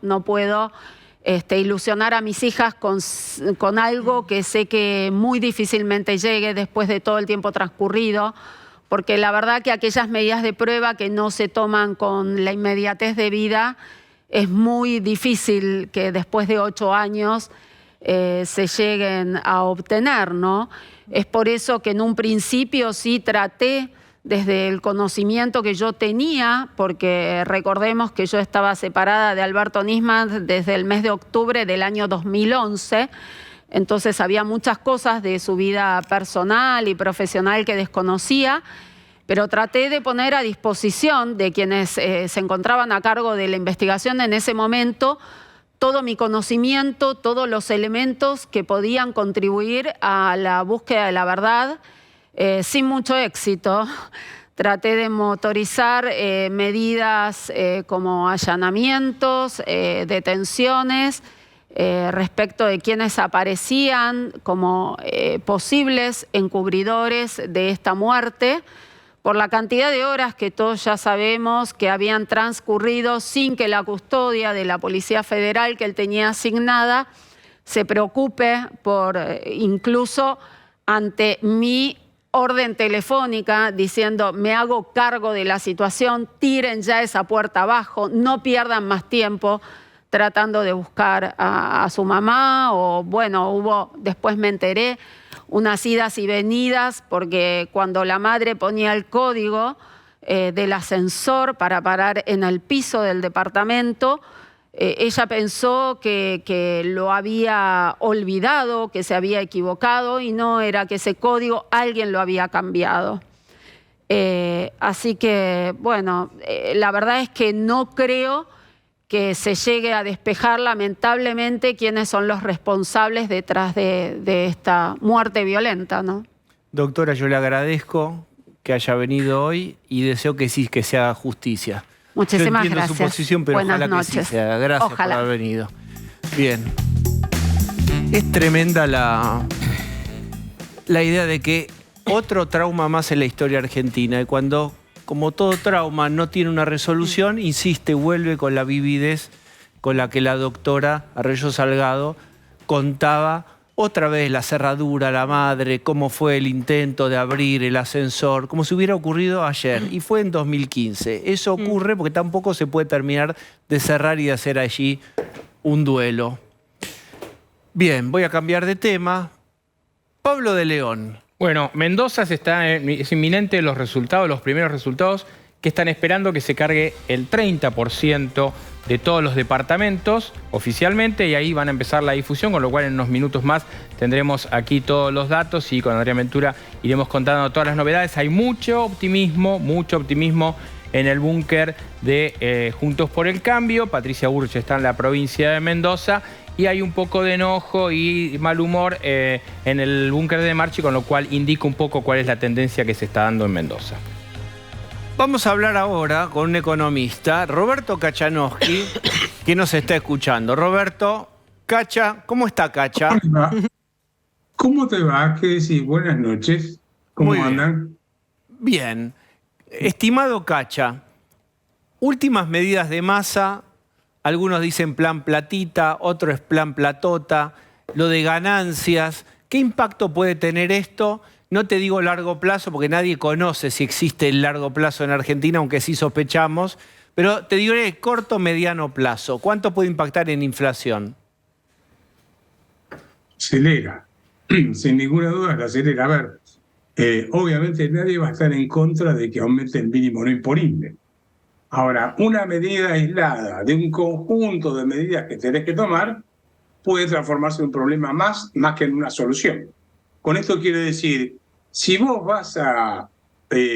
ilusionar a mis hijas con algo que sé que muy difícilmente llegue después de todo el tiempo transcurrido, porque la verdad que aquellas medidas de prueba que no se toman con la inmediatez debida, es muy difícil que después de 8 años se lleguen a obtener, ¿no? Es por eso que en un principio sí traté, desde el conocimiento que yo tenía, porque recordemos que yo estaba separada de Alberto Nisman desde el mes de octubre del año 2011, entonces había muchas cosas de su vida personal y profesional que desconocía, pero traté de poner a disposición de quienes se encontraban a cargo de la investigación en ese momento todo mi conocimiento, todos los elementos que podían contribuir a la búsqueda de la verdad. Sin mucho éxito. Traté de motorizar medidas como allanamientos, detenciones, respecto de quienes aparecían como posibles encubridores de esta muerte, por la cantidad de horas que todos ya sabemos que habían transcurrido sin que la custodia de la Policía Federal que él tenía asignada se preocupe por incluso ante mi orden telefónica diciendo me hago cargo de la situación, tiren ya esa puerta abajo, no pierdan más tiempo tratando de buscar a su mamá, o bueno, después me enteré, unas idas y venidas, porque cuando la madre ponía el código del ascensor para parar en el piso del departamento, ella pensó que lo había olvidado, que se había equivocado, y no era que ese código alguien lo había cambiado. Así que, bueno, la verdad es que no creo que se llegue a despejar lamentablemente quiénes son los responsables detrás de esta muerte violenta, ¿no? Doctora, yo le agradezco que haya venido hoy y deseo que sí, que se haga justicia. Muchísimas Yo entiendo gracias. su posición, pero Buenas ojalá noches. que sí se haga. Gracias Ojalá. por haber venido. Bien. Es tremenda la idea de que otro trauma más en la historia argentina, y cuando, como todo trauma, no tiene una resolución, insiste, vuelve con la vividez con la que la doctora Arrello Salgado contaba otra vez la cerradura, la madre, cómo fue el intento de abrir el ascensor, como si hubiera ocurrido ayer, y fue en 2015. Eso ocurre porque tampoco se puede terminar de cerrar y de hacer allí un duelo. Bien, voy a cambiar de tema. Pablo de León. Bueno, Mendoza es inminente los resultados, los primeros resultados, que están esperando que se cargue el 30% de todos los departamentos oficialmente, y ahí van a empezar la difusión, con lo cual en unos minutos más tendremos aquí todos los datos y con Adrián Ventura iremos contando todas las novedades. Hay mucho optimismo en el búnker de Juntos por el Cambio. Patricia Burch está en la provincia de Mendoza y hay un poco de enojo y mal humor en el búnker de Marchi, con lo cual indica un poco cuál es la tendencia que se está dando en Mendoza. Vamos a hablar ahora con un economista, Roberto Kachanowski, que nos está escuchando. Roberto, Cacha, ¿cómo está Cacha? ¿Cómo te va? ¿Qué decís? Buenas noches. ¿Cómo Muy bien. andan? Bien. Estimado Cacha, últimas medidas de Massa, algunos dicen plan platita, otros es plan platota, lo de ganancias. ¿Qué impacto puede tener esto? No te digo largo plazo, porque nadie conoce si existe el largo plazo en Argentina, aunque sí sospechamos, pero te digo corto, mediano plazo. ¿Cuánto puede impactar en inflación? Acelera. Sin ninguna duda la acelera. A ver, obviamente nadie va a estar en contra de que aumente el mínimo no imponible. Ahora, una medida aislada de un conjunto de medidas que tenés que tomar puede transformarse en un problema más que en una solución. Con esto quiero decir, si vos vas a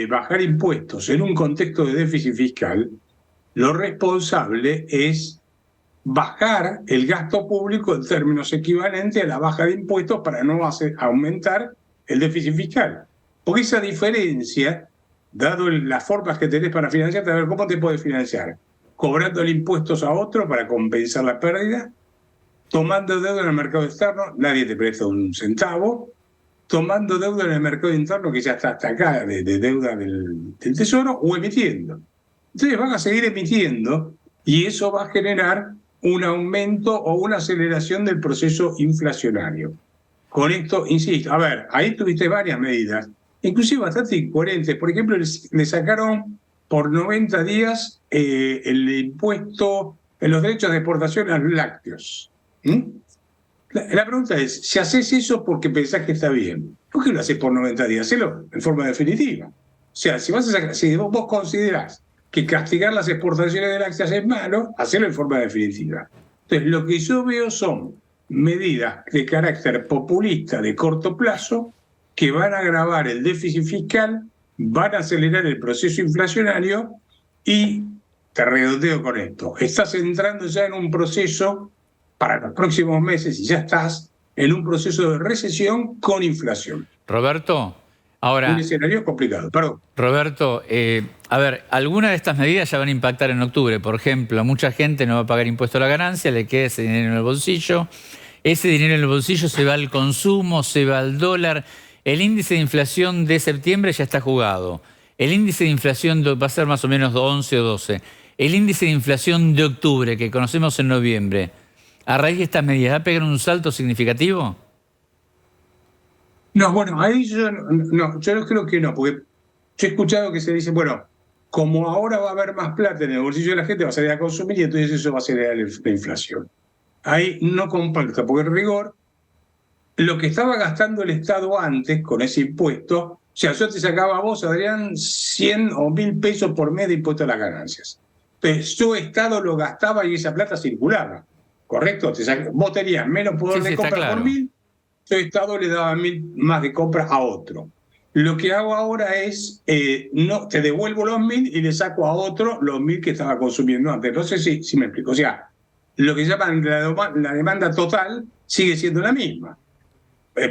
bajar impuestos en un contexto de déficit fiscal, lo responsable es bajar el gasto público en términos equivalentes a la baja de impuestos para no aumentar el déficit fiscal. Porque esa diferencia, dado las formas que tenés para financiarte, a ver, ¿cómo te puedes financiar? Cobrándole impuestos a otro para compensar la pérdida, tomando deuda en el mercado externo, nadie te presta un centavo, tomando deuda en el mercado interno, que ya está hasta acá, de deuda del Tesoro, o emitiendo. Entonces van a seguir emitiendo y eso va a generar un aumento o una aceleración del proceso inflacionario. Con esto, insisto, a ver, ahí tuviste varias medidas, inclusive bastante incoherentes. Por ejemplo, le sacaron por 90 días el impuesto en los derechos de exportación a los lácteos. La pregunta es, si haces eso porque pensás que está bien, ¿por qué lo haces por 90 días? Hacelo en forma definitiva. O sea, si vos considerás que castigar las exportaciones de lácteos es malo, hacelo en forma definitiva. Entonces, lo que yo veo son medidas de carácter populista de corto plazo que van a agravar el déficit fiscal, van a acelerar el proceso inflacionario y, te redondeo con esto, estás entrando ya en un proceso para los próximos meses, y ya estás en un proceso de recesión con inflación. Roberto, ahora... Un escenario complicado, perdón. Roberto, a ver, algunas de estas medidas ya van a impactar en octubre. Por ejemplo, mucha gente no va a pagar impuesto a la ganancia, le queda ese dinero en el bolsillo. Ese dinero en el bolsillo se va al consumo, se va al dólar. El índice de inflación de septiembre ya está jugado. El índice de inflación va a ser más o menos 11 o 12. El índice de inflación de octubre, que conocemos en noviembre, ¿a raíz de estas medidas va a pegar un salto significativo? No, bueno, ahí yo no creo que no, porque yo he escuchado que se dice, bueno, como ahora va a haber más plata en el bolsillo de la gente, va a salir a consumir y entonces eso va a acelerar la inflación. Ahí no comparto, porque en rigor, lo que estaba gastando el Estado antes con ese impuesto, o sea, yo te sacaba a vos, Adrián, 100 o 1000 pesos por mes de impuesto a las ganancias. Entonces, su Estado lo gastaba y esa plata circulaba, ¿correcto? Vos tenías menos poder de compra por 1000, su Estado le daba 1000 más de compra a otro. Lo que hago ahora es, no, te devuelvo los 1000 y le saco a otro los 1000 que estaba consumiendo antes. No sé si me explico. O sea, lo que llaman la demanda total sigue siendo la misma.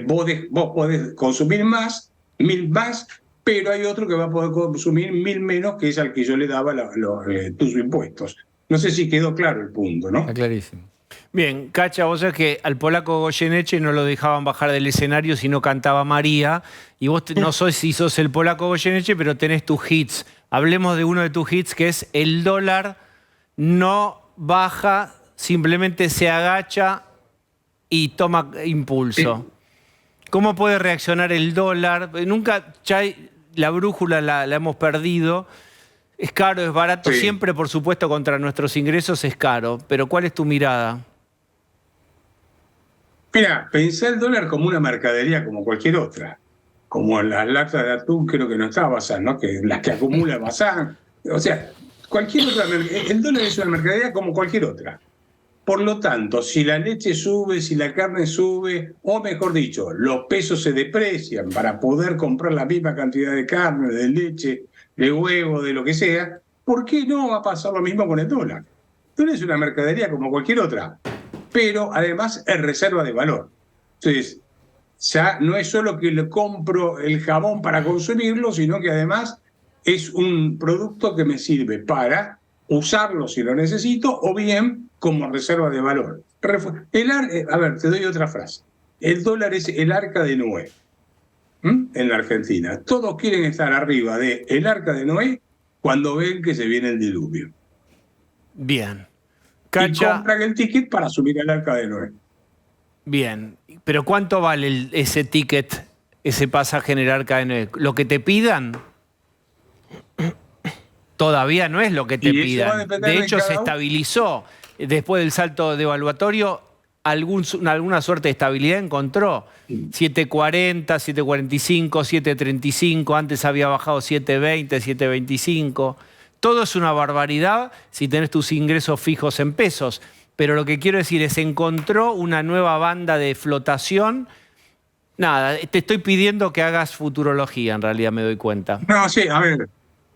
Vos podés consumir más, 1000 más, pero hay otro que va a poder consumir 1000 menos, que es al que yo le daba tus impuestos. No sé si quedó claro el punto, ¿no? Está clarísimo. Bien, Cacha, vos sabés que al polaco Goyeneche no lo dejaban bajar del escenario si no cantaba María, y vos no sé si sos el polaco Goyeneche, pero tenés tus hits. Hablemos de uno de tus hits, que es el dólar no baja, simplemente se agacha y toma impulso. ¿Cómo puede reaccionar el dólar? Nunca, ya la brújula la hemos perdido. Es caro, es barato, sí. Siempre, por supuesto, contra nuestros ingresos es caro. Pero ¿cuál es tu mirada? Mira, pensá el dólar como una mercadería como cualquier otra. Como las latas de atún, creo que no está Bazán, ¿no? Que las que acumula Bazán. O sea, cualquier otra. El dólar es una mercadería como cualquier otra. Por lo tanto, si la leche sube, si la carne sube, o mejor dicho, los pesos se deprecian para poder comprar la misma cantidad de carne, de leche, de huevo, de lo que sea, ¿por qué no va a pasar lo mismo con el dólar? El dólar es una mercadería como cualquier otra, pero además es reserva de valor. Entonces, ya no es solo que le compro el jabón para consumirlo, sino que además es un producto que me sirve para usarlo si lo necesito, o bien como reserva de valor. A ver, te doy otra frase. El dólar es el arca de Noé. En la Argentina. Todos quieren estar arriba del arca de Noé cuando ven que se viene el diluvio. Bien. Cacha, y compran el ticket para subir al arca de Noé. Bien. Pero ¿cuánto vale ese ticket, ese pasaje en el arca de Noé? ¿Lo que te pidan? Todavía no es lo que te pidan. De hecho, se estabilizó. Después del salto devaluatorio, alguna suerte de estabilidad encontró. 7.40, 7.45, 7.35, antes había bajado 7.20, 7.25. Todo es una barbaridad si tenés tus ingresos fijos en pesos. Pero lo que quiero decir es, encontró una nueva banda de flotación. Nada, te estoy pidiendo que hagas futurología, en realidad me doy cuenta. No, sí, a ver,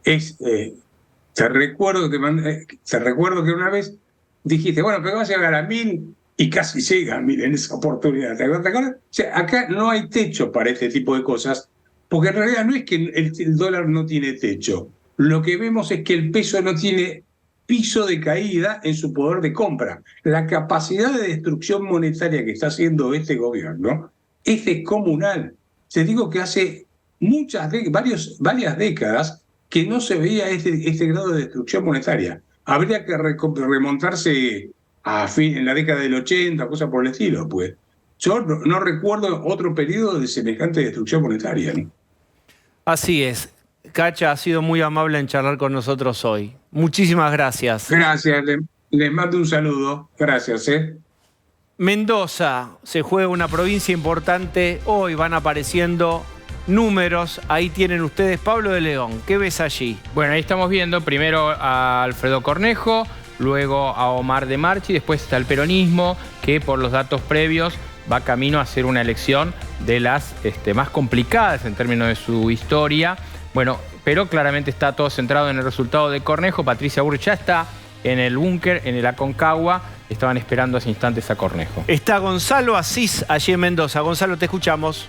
te recuerdo que una vez dijiste, bueno, pero vas a llegar a 1000 y casi llega a 1000 en esa oportunidad. ¿Te acuerdas? O sea, acá no hay techo para este tipo de cosas, porque en realidad no es que el dólar no tiene techo. Lo que vemos es que el peso no tiene piso de caída en su poder de compra. La capacidad de destrucción monetaria que está haciendo este gobierno es descomunal. Te digo que hace varias décadas que no se veía este grado de destrucción monetaria. Habría que remontarse en la década del 80, cosas por el estilo, pues. Yo no recuerdo otro periodo de semejante destrucción monetaria, ¿no? Así es. Cacha, ha sido muy amable en charlar con nosotros hoy. Muchísimas gracias. Gracias, les mando un saludo. Gracias, Mendoza, se juega una provincia importante. Hoy van apareciendo números. Ahí tienen ustedes. Pablo de León, ¿qué ves allí? Bueno, ahí estamos viendo primero a Alfredo Cornejo, luego a Omar de Marchi, después está el peronismo, que por los datos previos va camino a ser una elección de las más complicadas en términos de su historia. Bueno, pero claramente está todo centrado en el resultado de Cornejo. Patricia Bullrich ya está en el búnker, en el Aconcagua. Estaban esperando hace instantes a Cornejo. Está Gonzalo Asís allí en Mendoza. Gonzalo, te escuchamos.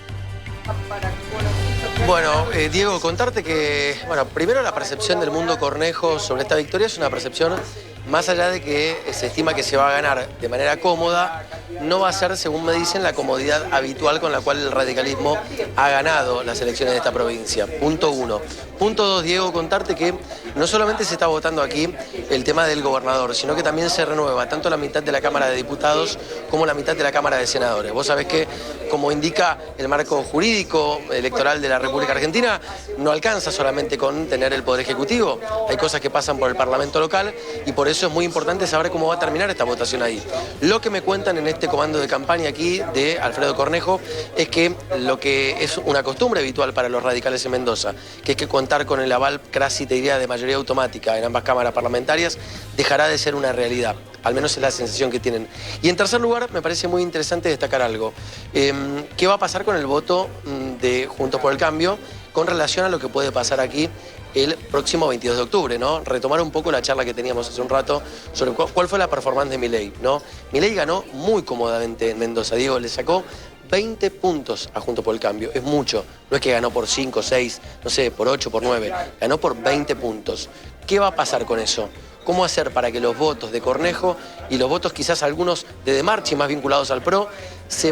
Bueno, Diego, contarte que, bueno, primero la percepción del mundo Cornejo sobre esta victoria es una percepción, más allá de que se estima que se va a ganar de manera cómoda, no va a ser, según me dicen, la comodidad habitual con la cual el radicalismo ha ganado las elecciones de esta provincia. Punto 1. Punto 2, Diego, contarte que no solamente se está votando aquí el tema del gobernador, sino que también se renueva tanto la mitad de la Cámara de Diputados como la mitad de la Cámara de Senadores. Vos sabés que como indica el marco jurídico electoral de la República Argentina, no alcanza solamente con tener el Poder Ejecutivo. Hay cosas que pasan por el Parlamento local y por eso es muy importante saber cómo va a terminar esta votación ahí. Lo que me cuentan en este comando de campaña aquí de Alfredo Cornejo es que lo que es una costumbre habitual para los radicales en Mendoza, que es que contar con el aval, casi te diría, de mayoría automática en ambas cámaras parlamentarias, dejará de ser una realidad. Al menos es la sensación que tienen. Y en tercer lugar, me parece muy interesante destacar algo. ¿Qué va a pasar con el voto de Juntos por el Cambio con relación a lo que puede pasar aquí el próximo 22 de octubre, ¿no? Retomar un poco la charla que teníamos hace un rato sobre cuál fue la performance de Milei, ¿no? Milei ganó muy cómodamente en Mendoza. Diego, le sacó 20 puntos a Juntos por el Cambio. Es mucho. No es que ganó por 5, 6, no sé, por 8, por 9. Ganó por 20 puntos. ¿Qué va a pasar con eso? ¿Cómo hacer para que los votos de Cornejo y los votos quizás algunos de Marchi más vinculados al PRO se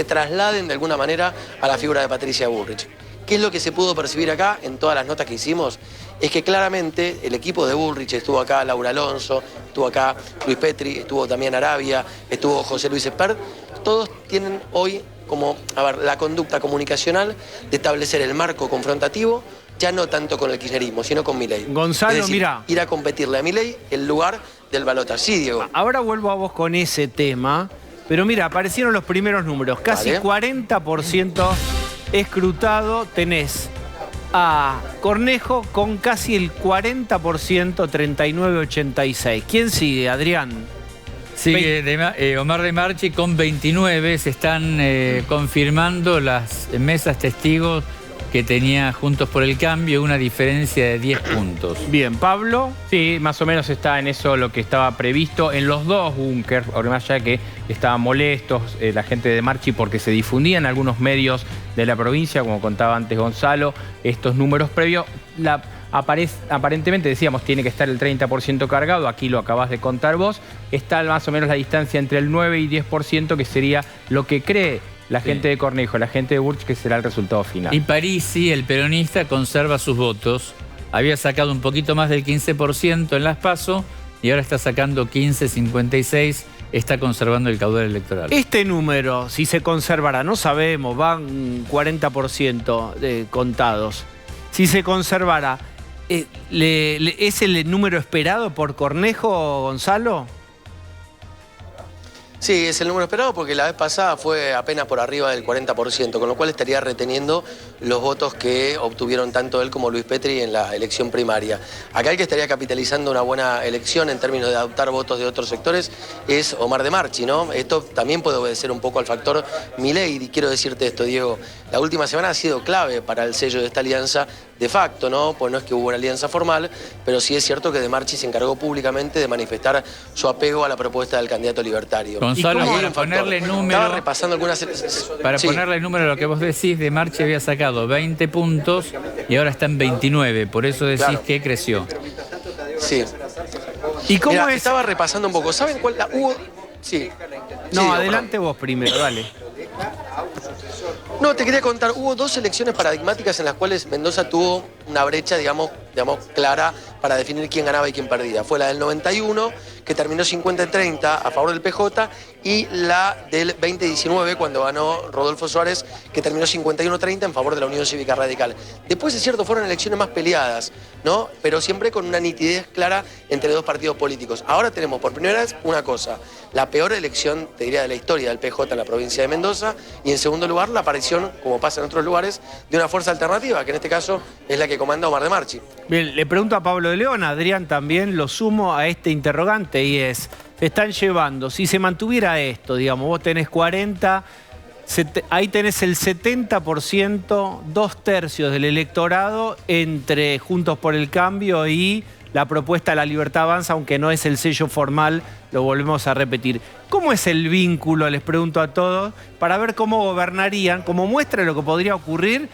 trasladen de alguna manera a la figura de Patricia Bullrich? ¿Qué es lo que se pudo percibir acá en todas las notas que hicimos? Es que claramente el equipo de Bullrich, estuvo acá Laura Alonso, estuvo acá Luis Petri, estuvo también Arabia, estuvo José Luis Espert, todos tienen hoy como, la conducta comunicacional de establecer el marco confrontativo, ya no tanto con el kirchnerismo, sino con Milei. Gonzalo, es decir, mira, ir a competirle a Milei el lugar del balotaje. Sí, Diego. Ahora vuelvo a vos con ese tema, pero mira, aparecieron los primeros números. Casi 40% escrutado tenés a Cornejo con casi el 40%, 39,86. ¿Quién sigue, Adrián? Sigue Omar de Marchi con 29. Se están confirmando las mesas testigos que tenía Juntos por el Cambio, una diferencia de 10 puntos. Bien, Pablo. Sí, más o menos está en eso lo que estaba previsto en los dos búnkers, más allá que estaban molestos la gente de Marchi porque se difundían algunos medios de la provincia, como contaba antes Gonzalo, estos números previos. Aparentemente, decíamos, tiene que estar el 30% cargado, aquí lo acabas de contar vos, está más o menos la distancia entre el 9 y 10%, que sería lo que cree la gente de Cornejo, la gente de Bullrich, que será el resultado final. Y Parisi, el peronista, conserva sus votos. Había sacado un poquito más del 15% en las PASO y ahora está sacando 15,56%. Está conservando el caudal electoral. Este número, si se conservará, no sabemos, van 40% contados. Si se conservará, ¿es el número esperado por Cornejo, Gonzalo? Sí, es el número esperado porque la vez pasada fue apenas por arriba del 40%, con lo cual estaría reteniendo los votos que obtuvieron tanto él como Luis Petri en la elección primaria. Acá el que estaría capitalizando una buena elección en términos de adoptar votos de otros sectores es Omar de Marchi, ¿no? Esto también puede obedecer un poco al factor Milei, y quiero decirte esto, Diego, la última semana ha sido clave para el sello de esta alianza de facto, ¿no? Pues no es que hubo una alianza formal, pero sí es cierto que de Marchi se encargó públicamente de manifestar su apego a la propuesta del candidato libertario. Gonzalo, para ponerle número... Estaba repasando algunas... Para ponerle número a lo que vos decís, de Marchi había sacado 20 puntos y ahora está en 29, por eso decís que creció. Sí. ¿Y cómo Mirá, es? estaba repasando un poco. ¿Saben cuál? Hubo... Sí. No, Sí, adelante vos primero, dale. No, te quería contar, hubo dos elecciones paradigmáticas en las cuales Mendoza tuvo una brecha, digamos, clara para definir quién ganaba y quién perdía. Fue la del 91, que terminó 50-30 a favor del PJ, y la del 2019, cuando ganó Rodolfo Suárez, que terminó 51-30 en favor de la Unión Cívica Radical. Después, es cierto, fueron elecciones más peleadas, ¿no? Pero siempre con una nitidez clara entre dos partidos políticos. Ahora tenemos por primera vez una cosa, la peor elección, te diría, de la historia del PJ en la provincia de Mendoza, y en segundo lugar, la aparición, como pasa en otros lugares, de una fuerza alternativa, que en este caso es la que comanda Omar de Marchi. Bien, le pregunto a Pablo de León, Adrián también, lo sumo a este interrogante, y es, se están llevando, si se mantuviera esto, digamos, vos tenés 40, ahí tenés el 70%, 2/3 del electorado entre Juntos por el Cambio y la propuesta de La Libertad Avanza, aunque no es el sello formal, lo volvemos a repetir. ¿Cómo es el vínculo, les pregunto a todos, para ver cómo gobernarían, como muestra de lo que podría ocurrir,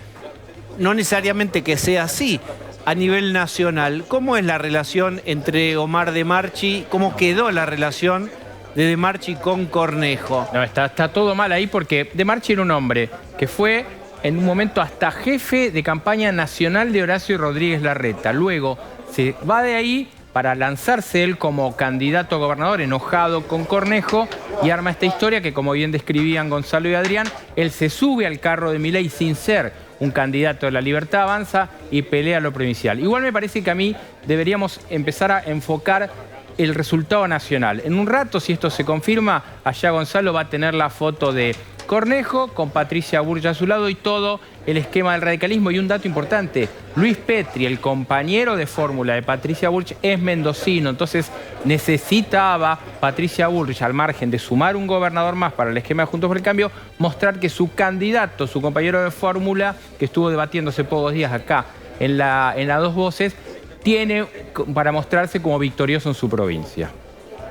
no necesariamente que sea así, a nivel nacional? ¿Cómo es la relación entre Omar de Marchi? ¿Cómo quedó la relación de Marchi con Cornejo? No, está todo mal ahí porque de Marchi era un hombre que fue en un momento hasta jefe de campaña nacional de Horacio Rodríguez Larreta. Luego se va de ahí para lanzarse él como candidato a gobernador, enojado con Cornejo, y arma esta historia que, como bien describían Gonzalo y Adrián, él se sube al carro de Milei sin ser un candidato de La Libertad Avanza y pelea lo provincial. Igual me parece que a mí deberíamos empezar a enfocar el resultado nacional. En un rato, si esto se confirma, allá Gonzalo va a tener la foto de Cornejo con Patricia Bullrich a su lado y todo el esquema del radicalismo. Y un dato importante, Luis Petri, el compañero de fórmula de Patricia Bullrich, es mendocino. Entonces necesitaba Patricia Bullrich, al margen de sumar un gobernador más para el esquema de Juntos por el Cambio, mostrar que su candidato, su compañero de fórmula, que estuvo debatiendo hace pocos días acá en la Dos Voces, tiene para mostrarse como victorioso en su provincia.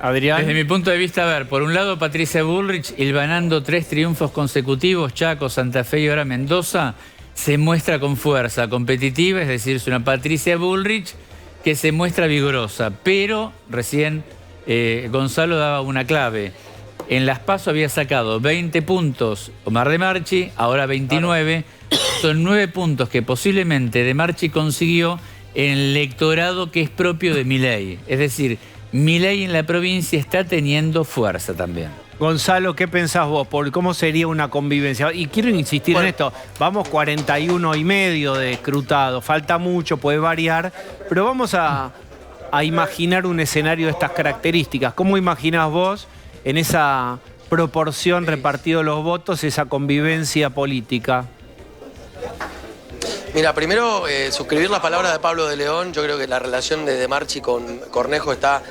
Adrián. Desde mi punto de vista, a ver, por un lado Patricia Bullrich, hilvanando 3 triunfos consecutivos, Chaco, Santa Fe y ahora Mendoza, se muestra con fuerza competitiva, es decir, es una Patricia Bullrich que se muestra vigorosa, pero recién Gonzalo daba una clave. En Las PASO había sacado 20 puntos Omar de Marchi, ahora 29, son 9 puntos que posiblemente de Marchi consiguió en el electorado que es propio de Milei, es decir, Milei en la provincia está teniendo fuerza también. Gonzalo, ¿qué pensás vos? ¿Cómo sería una convivencia? Y quiero insistir en esto, vamos 41,5 de escrutado, falta mucho, puede variar, pero vamos a imaginar un escenario de estas características. ¿Cómo imaginás vos en esa proporción repartido los votos, esa convivencia política? Mira, primero suscribir la palabra de Pablo de León. Yo creo que la relación de Marchi con Cornejo está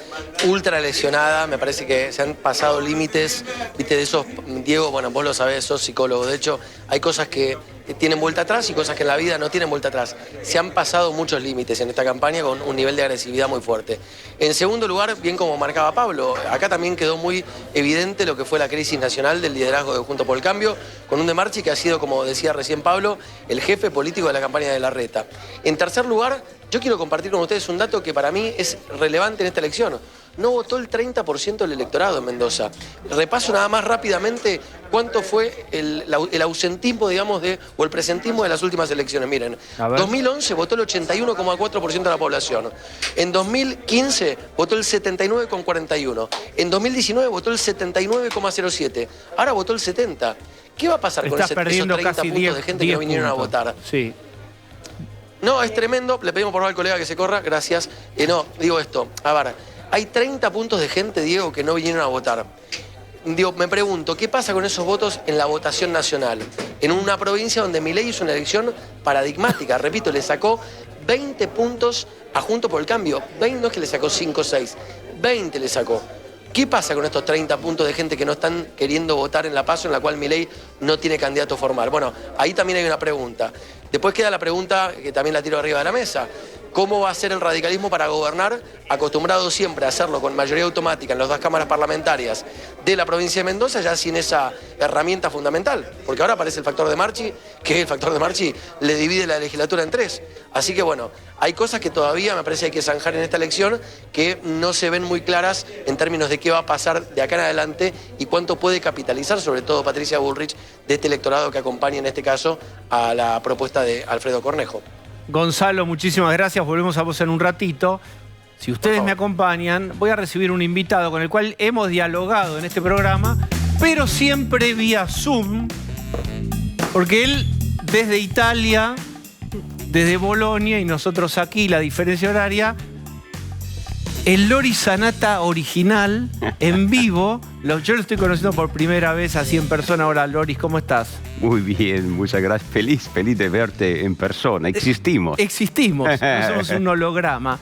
ultra lesionada. Me parece que se han pasado límites, viste, de esos, Diego, bueno, vos lo sabés, sos psicólogo. De hecho, hay cosas que tienen vuelta atrás y cosas que en la vida no tienen vuelta atrás. Se han pasado muchos límites en esta campaña con un nivel de agresividad muy fuerte. En segundo lugar, bien como marcaba Pablo, acá también quedó muy evidente lo que fue la crisis nacional del liderazgo de Juntos por el Cambio, con un de Marchi que ha sido, como decía recién Pablo, el jefe político de la campaña de Larreta. En tercer lugar, yo quiero compartir con ustedes un dato que para mí es relevante en esta elección. No votó el 30% del electorado en Mendoza. Repaso nada más rápidamente cuánto fue el ausentismo, digamos, o el presentismo de las últimas elecciones. Miren, 2011 votó el 81,4% de la población. En 2015 votó el 79,41%. En 2019 votó el 79,07%. Ahora votó el 70%. ¿Qué va a pasar con esos 30 puntos de gente que no vinieron a votar? Sí. No, es tremendo. Le pedimos por favor al colega que se corra. Gracias. No, digo esto. A ver, hay 30 puntos de gente, Diego, que no vinieron a votar. Digo, me pregunto, ¿qué pasa con esos votos en la votación nacional? En una provincia donde Milei hizo una elección paradigmática. Repito, le sacó 20 puntos a Juntos por el Cambio. 20, no es que le sacó 5 o 6. 20 le sacó. ¿Qué pasa con estos 30 puntos de gente que no están queriendo votar en la PASO, en la cual Milei no tiene candidato formal? Bueno, ahí también hay una pregunta. Después queda la pregunta, que también la tiro arriba de la mesa. ¿Cómo va a ser el radicalismo para gobernar? Acostumbrado siempre a hacerlo con mayoría automática en las 2 cámaras parlamentarias de la provincia de Mendoza, ya sin esa herramienta fundamental. Porque ahora aparece el factor de Marchi, que el factor de Marchi le divide la legislatura en 3. Así que bueno, hay cosas que todavía me parece hay que zanjar en esta elección que no se ven muy claras en términos de qué va a pasar de acá en adelante y cuánto puede capitalizar, sobre todo Patricia Bullrich, de este electorado que acompaña en este caso a la propuesta de Alfredo Cornejo. Gonzalo, muchísimas gracias. Volvemos a vos en un ratito. Si ustedes me acompañan, voy a recibir un invitado con el cual hemos dialogado en este programa, pero siempre vía Zoom, porque él desde Italia, desde Bolonia y nosotros aquí, la diferencia horaria, el Loris Sanata original, en vivo. Yo lo estoy conociendo por primera vez así en persona. Ahora, Loris, ¿cómo estás? Muy bien, muchas gracias. Feliz de verte en persona. Existimos. Existimos, no somos un holograma.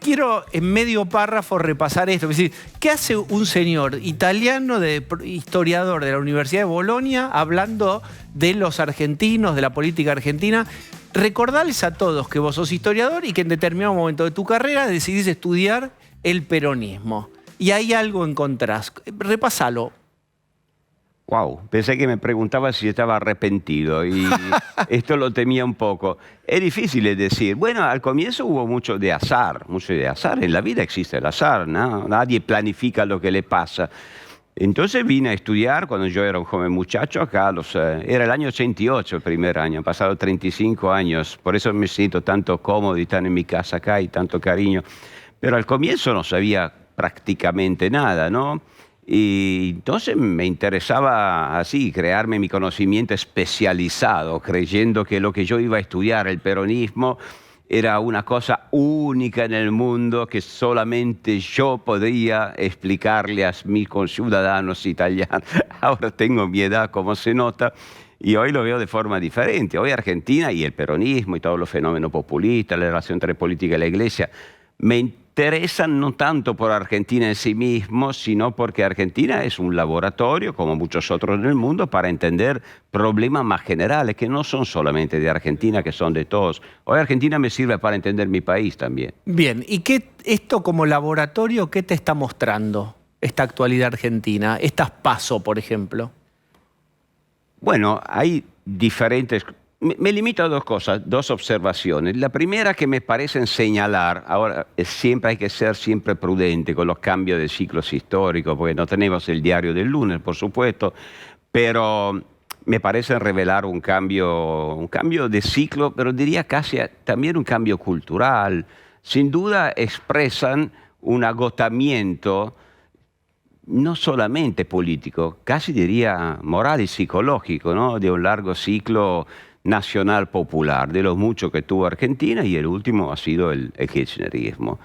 Quiero en medio párrafo repasar esto. Es decir, ¿qué hace un señor italiano, historiador de la Universidad de Bolonia, hablando de los argentinos, de la política argentina? Recordarles a todos que vos sos historiador y que en determinado momento de tu carrera decidís estudiar el peronismo. Y ahí algo encontrás. Repásalo. Wow, pensé que me preguntaba si estaba arrepentido y esto lo temía un poco. Es difícil de decir. Bueno, al comienzo hubo mucho de azar. En la vida existe el azar, ¿no? Nadie planifica lo que le pasa. Entonces vine a estudiar cuando yo era un joven muchacho acá, era el año 88 el primer año, han pasado 35 años, por eso me siento tanto cómodo y tan en mi casa acá y tanto cariño. pero al comienzo no sabía prácticamente nada, ¿no? Y entonces me interesaba así, crearme mi conocimiento especializado, creyendo que lo que yo iba a estudiar, el peronismo, era una cosa única en el mundo que solamente yo podría explicarle a mis conciudadanos italianos. Ahora tengo mi edad, como se nota, y hoy lo veo de forma diferente. Hoy Argentina y el peronismo y todos los fenómenos populistas, la relación entre política y la iglesia, me interesan no tanto por Argentina en sí mismo, sino porque Argentina es un laboratorio, como muchos otros en el mundo, para entender problemas más generales, que no son solamente de Argentina, que son de todos. Hoy Argentina me sirve para entender mi país también. Bien, ¿y esto como laboratorio, qué te está mostrando esta actualidad argentina? Estas PASO, por ejemplo. Bueno, hay diferentes... Me limito a dos cosas, dos observaciones. La primera que me parecen señalar, ahora siempre hay que ser siempre prudente con los cambios de ciclos históricos, porque no tenemos el diario del lunes, por supuesto, pero me parecen revelar un cambio de ciclo, pero diría casi también un cambio cultural. Sin duda expresan un agotamiento no solamente político, casi diría moral y psicológico, ¿no? De un largo ciclo nacional popular, de los muchos que tuvo Argentina, y el último ha sido el kirchnerismo.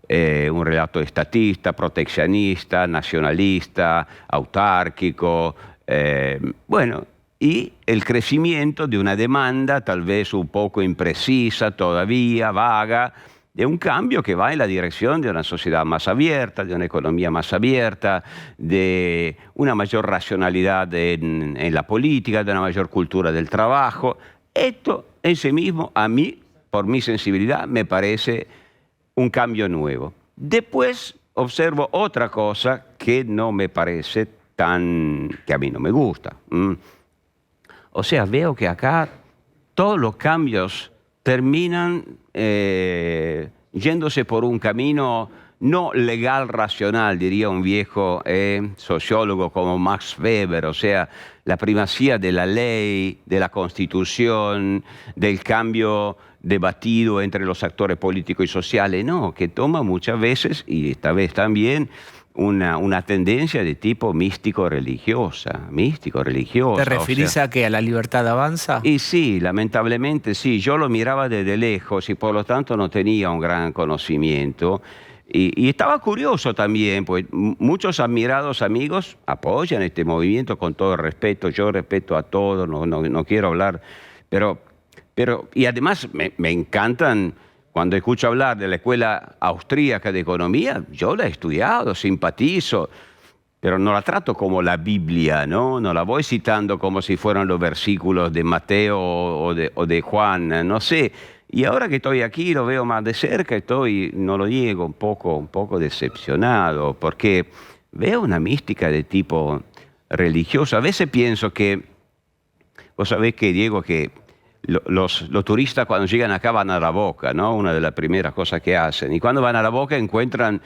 Un relato estatista, proteccionista, nacionalista, autárquico, bueno, y el crecimiento de una demanda tal vez un poco imprecisa, todavía vaga, de un cambio que va en la dirección de una sociedad más abierta, de una economía más abierta, de una mayor racionalidad en la política, de una mayor cultura del trabajo. Esto en sí mismo, a mí, por mi sensibilidad, me parece un cambio nuevo. Después observo otra cosa que no me parece que a mí no me gusta. O sea, veo que acá todos los cambios terminan yéndose por un camino no legal racional, diría un viejo sociólogo como Max Weber, o sea, la primacía de la ley, de la Constitución, del cambio debatido entre los actores políticos y sociales, no, que toma muchas veces, y esta vez también, una tendencia de tipo místico-religiosa. ¿Te referís a qué? ¿A la libertad avanza? Y sí, lamentablemente sí. Yo lo miraba desde lejos y por lo tanto no tenía un gran conocimiento. Y estaba curioso también, pues muchos admirados amigos apoyan este movimiento con todo el respeto. Yo respeto a todos, no quiero hablar, pero y además me encantan. Cuando escucho hablar de la Escuela Austríaca de Economía, yo la he estudiado, simpatizo, pero no la trato como la Biblia, ¿no? No la voy citando como si fueran los versículos de Mateo o de Juan, no sé. Y ahora que estoy aquí, lo veo más de cerca, no lo niego, un poco decepcionado, porque veo una mística de tipo religioso. A veces pienso que, vos sabés que, Diego, que los turistas cuando llegan acá van a la Boca, ¿no? Una de las primeras cosas que hacen. Y cuando van a la Boca encuentran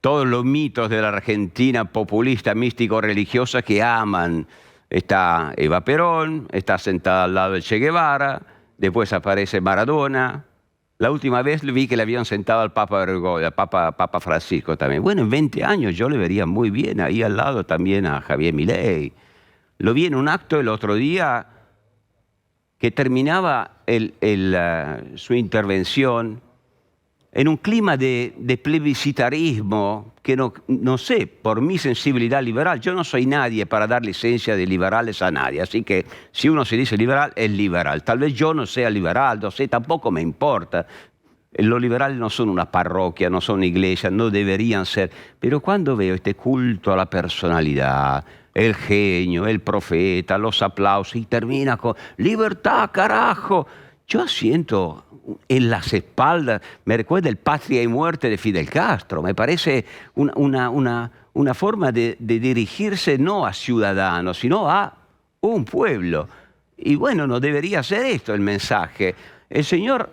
todos los mitos de la Argentina populista, místico-religiosa que aman. Está Eva Perón, está sentada al lado de Che Guevara, después aparece Maradona. La última vez vi que le habían sentado al Papa Bergoglio, al Papa Francisco también. Bueno, en 20 años yo le vería muy bien ahí al lado también a Javier Milei. Lo vi en un acto el otro día que terminaba su intervención en un clima de plebiscitarismo que no sé, por mi sensibilidad liberal, yo no soy nadie para dar licencia de liberales a nadie, así que si uno se dice liberal, es liberal. Tal vez yo no sea liberal, no sé, tampoco me importa. Los liberales no son una parroquia, no son iglesias, no deberían ser. Pero cuando veo este culto a la personalidad, el genio, el profeta, los aplausos, y termina con libertad, carajo, yo siento en las espaldas, me recuerda el Patria y Muerte de Fidel Castro. Me parece una forma de dirigirse no a ciudadanos, sino a un pueblo. Y bueno, no debería ser esto el mensaje. El señor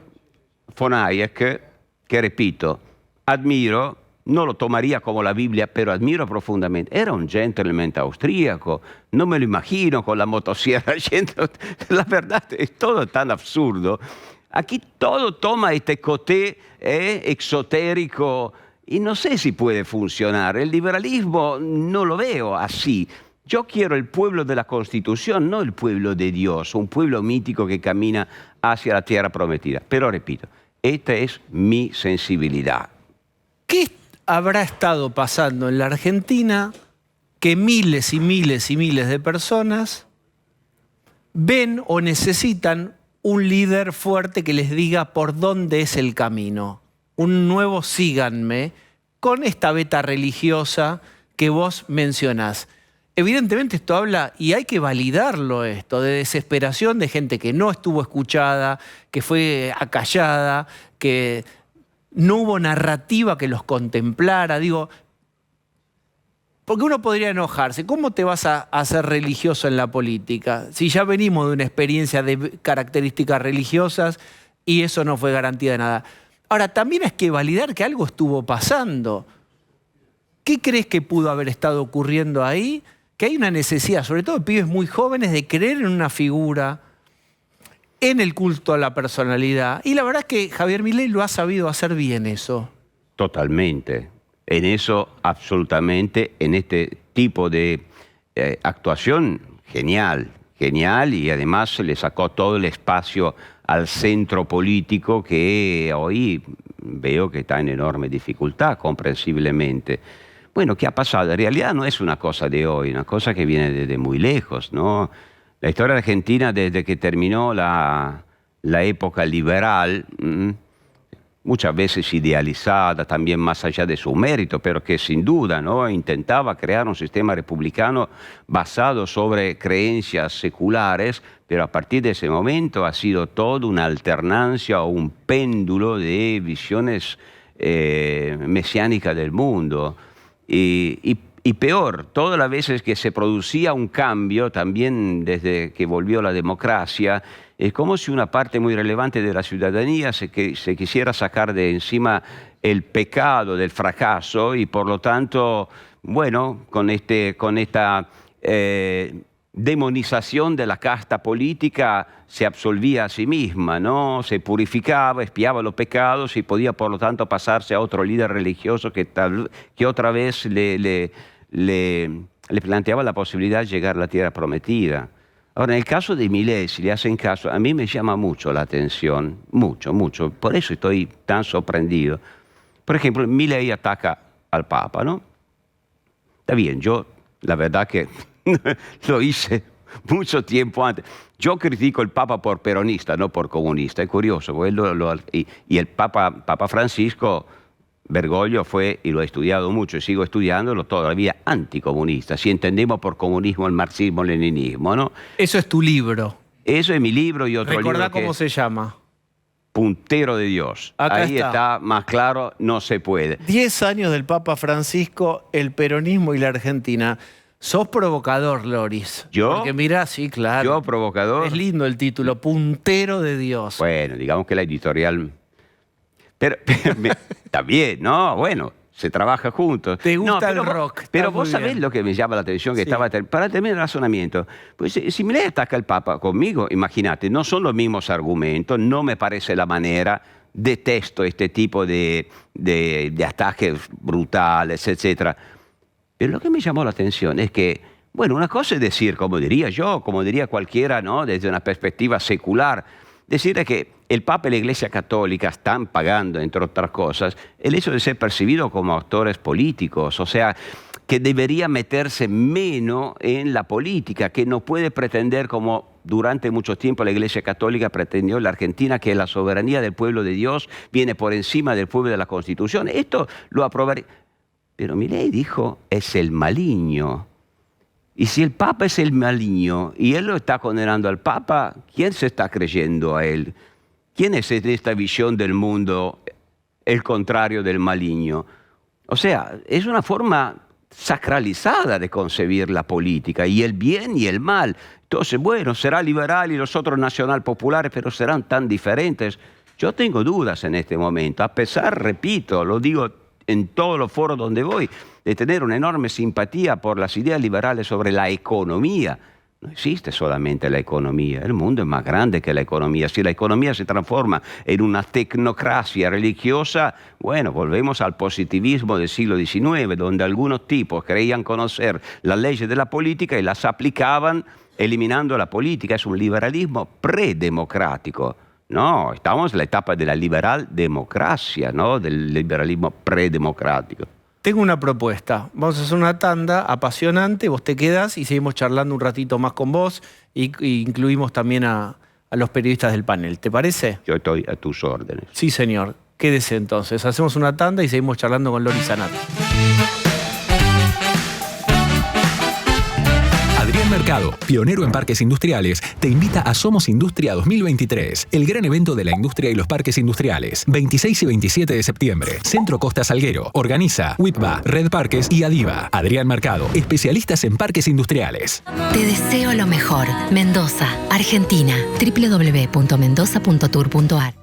von Hayek, que repito, admiro, no lo tomaría como la Biblia, pero admiro profundamente. Era un gentleman austríaco. No me lo imagino con la motosierra yendo. La verdad, es todo tan absurdo. Aquí todo toma este coté exotérico y no sé si puede funcionar. El liberalismo no lo veo así. Yo quiero el pueblo de la Constitución, no el pueblo de Dios, un pueblo mítico que camina hacia la tierra prometida. Pero repito, esta es mi sensibilidad. ¿Qué habrá estado pasando en la Argentina que miles y miles y miles de personas ven o necesitan un líder fuerte que les diga por dónde es el camino? Un nuevo síganme con esta beta religiosa que vos mencionás. Evidentemente esto habla, y hay que validarlo esto, de desesperación de gente que no estuvo escuchada, que fue acallada, que no hubo narrativa que los contemplara. Digo, porque uno podría enojarse. ¿Cómo te vas a hacer religioso en la política? Si ya venimos de una experiencia de características religiosas y eso no fue garantía de nada. Ahora, también hay que validar que algo estuvo pasando. ¿Qué crees que pudo haber estado ocurriendo ahí? Que hay una necesidad, sobre todo de pibes muy jóvenes, de creer en una figura, en el culto a la personalidad. Y la verdad es que Javier Milei lo ha sabido hacer bien eso. Totalmente. En eso, absolutamente, en este tipo de actuación, genial. Genial, y además le sacó todo el espacio al centro político que hoy veo que está en enorme dificultad, comprensiblemente. Bueno, ¿qué ha pasado? En realidad no es una cosa de hoy, una cosa que viene desde muy lejos, ¿no? La historia argentina, desde que terminó la época liberal, muchas veces idealizada, también más allá de su mérito, pero que sin duda, ¿no?, intentaba crear un sistema republicano basado sobre creencias seculares, pero a partir de ese momento ha sido toda una alternancia o un péndulo de visiones mesiánicas del mundo. Y peor, todas las veces que se producía un cambio, también desde que volvió la democracia, es como si una parte muy relevante de la ciudadanía se quisiera sacar de encima el pecado del fracaso y por lo tanto, bueno, con esta demonización de la casta política se absolvía a sí misma, ¿no? Se purificaba, expiaba los pecados y podía por lo tanto pasarse a otro líder religioso que otra vez le planteaba la posibilidad de llegar a la tierra prometida. Ahora, en el caso de Milei, si le hacen caso, a mí me llama mucho la atención, mucho, mucho, por eso estoy tan sorprendido. Por ejemplo, Milei ataca al Papa, ¿no? Está bien, yo la verdad que lo hice mucho tiempo antes. Yo critico al Papa por peronista, no por comunista. Es curioso, y el Papa Francisco, Bergoglio, fue, y lo he estudiado mucho y sigo estudiándolo, todavía anticomunista. Si entendemos por comunismo el marxismo-leninismo, ¿no? Eso es tu libro. Eso es mi libro y otro libro. Recordá cómo se llama. Puntero de Dios. Acá ahí está más claro, no se puede. 10 años del Papa Francisco, el peronismo y la Argentina. Sos provocador, Loris. ¿Yo? Porque mirá, sí, claro. ¿Yo provocador? Es lindo el título, Puntero de Dios. Bueno, digamos que la editorial... Pero está bien, ¿no? Bueno, se trabaja juntos. Te gusta no, el rock. Pero vos sabés lo que me llama la atención, que estaba... Para terminar el razonamiento, pues si Milei ataca al Papa conmigo, imagínate, no son los mismos argumentos, no me parece la manera, detesto este tipo de ataques brutales, etcétera. Pero lo que me llamó la atención es que, bueno, una cosa es decir, como diría yo, como diría cualquiera, ¿no?, desde una perspectiva secular, decir que el Papa y la Iglesia Católica están pagando, entre otras cosas, el hecho de ser percibidos como actores políticos, o sea, que debería meterse menos en la política, que no puede pretender, como durante mucho tiempo la Iglesia Católica pretendió en la Argentina, que la soberanía del pueblo de Dios viene por encima del pueblo de la Constitución. Esto lo aprobaría. Pero Milei dijo, es el maligno. Y si el Papa es el maligno y él lo está condenando al Papa, ¿quién se está creyendo a él? ¿Quién es en esta visión del mundo el contrario del maligno? O sea, es una forma sacralizada de concebir la política, y el bien y el mal. Entonces, bueno, será liberal y los otros nacional populares, pero serán tan diferentes. Yo tengo dudas en este momento, a pesar, repito, lo digo en todos los foros donde voy, de tener una enorme simpatía por las ideas liberales sobre la economía, No existe solamente la economía, el mundo es más grande que la economía. Si la economía se transforma en una tecnocracia religiosa, bueno, volvemos al positivismo del siglo XIX, donde algunos tipos creían conocer las leyes de la política y las aplicaban eliminando la política. Es un liberalismo predemocrático. No, estamos en la etapa de la liberal democracia, ¿no? Del liberalismo predemocrático. Tengo una propuesta. Vamos a hacer una tanda apasionante, vos te quedás y seguimos charlando un ratito más con vos y incluimos también a los periodistas del panel. ¿Te parece? Yo estoy a tus órdenes. Sí, señor. Quédese entonces. Hacemos una tanda y seguimos charlando con Loris Sanata. Adrián Mercado, pionero en parques industriales, te invita a Somos Industria 2023, el gran evento de la industria y los parques industriales. 26 y 27 de septiembre, Centro Costa Salguero. Organiza WIPBA, Red Parques y Adiva. Adrián Mercado, especialistas en parques industriales. Te deseo lo mejor. Mendoza, Argentina. www.mendoza.tour.ar.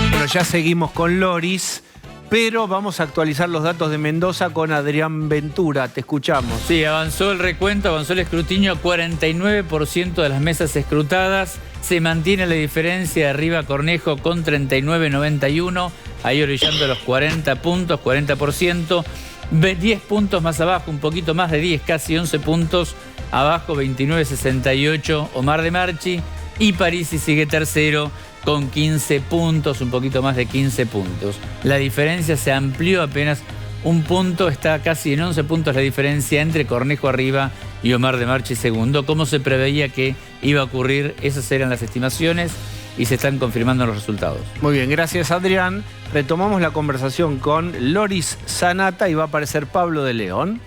Bueno, ya seguimos con Loris, pero vamos a actualizar los datos de Mendoza con Adrián Ventura. Te escuchamos. Sí, avanzó el recuento, avanzó el escrutinio, 49% de las mesas escrutadas. Se mantiene la diferencia de arriba Cornejo con 39,91, ahí orillando los 40 puntos, 40%. 10 puntos más abajo, un poquito más de 10, casi 11 puntos abajo, 29,68 Omar de Marchi. Y Parisi sigue tercero con 15 puntos, un poquito más de 15 puntos. La diferencia se amplió apenas un punto, está casi en 11 puntos la diferencia entre Cornejo arriba y Omar de Marchi segundo. ¿Cómo se preveía que iba a ocurrir? Esas eran las estimaciones y se están confirmando los resultados. Muy bien, gracias Adrián. Retomamos la conversación con Loris Sanata y va a aparecer Pablo de León.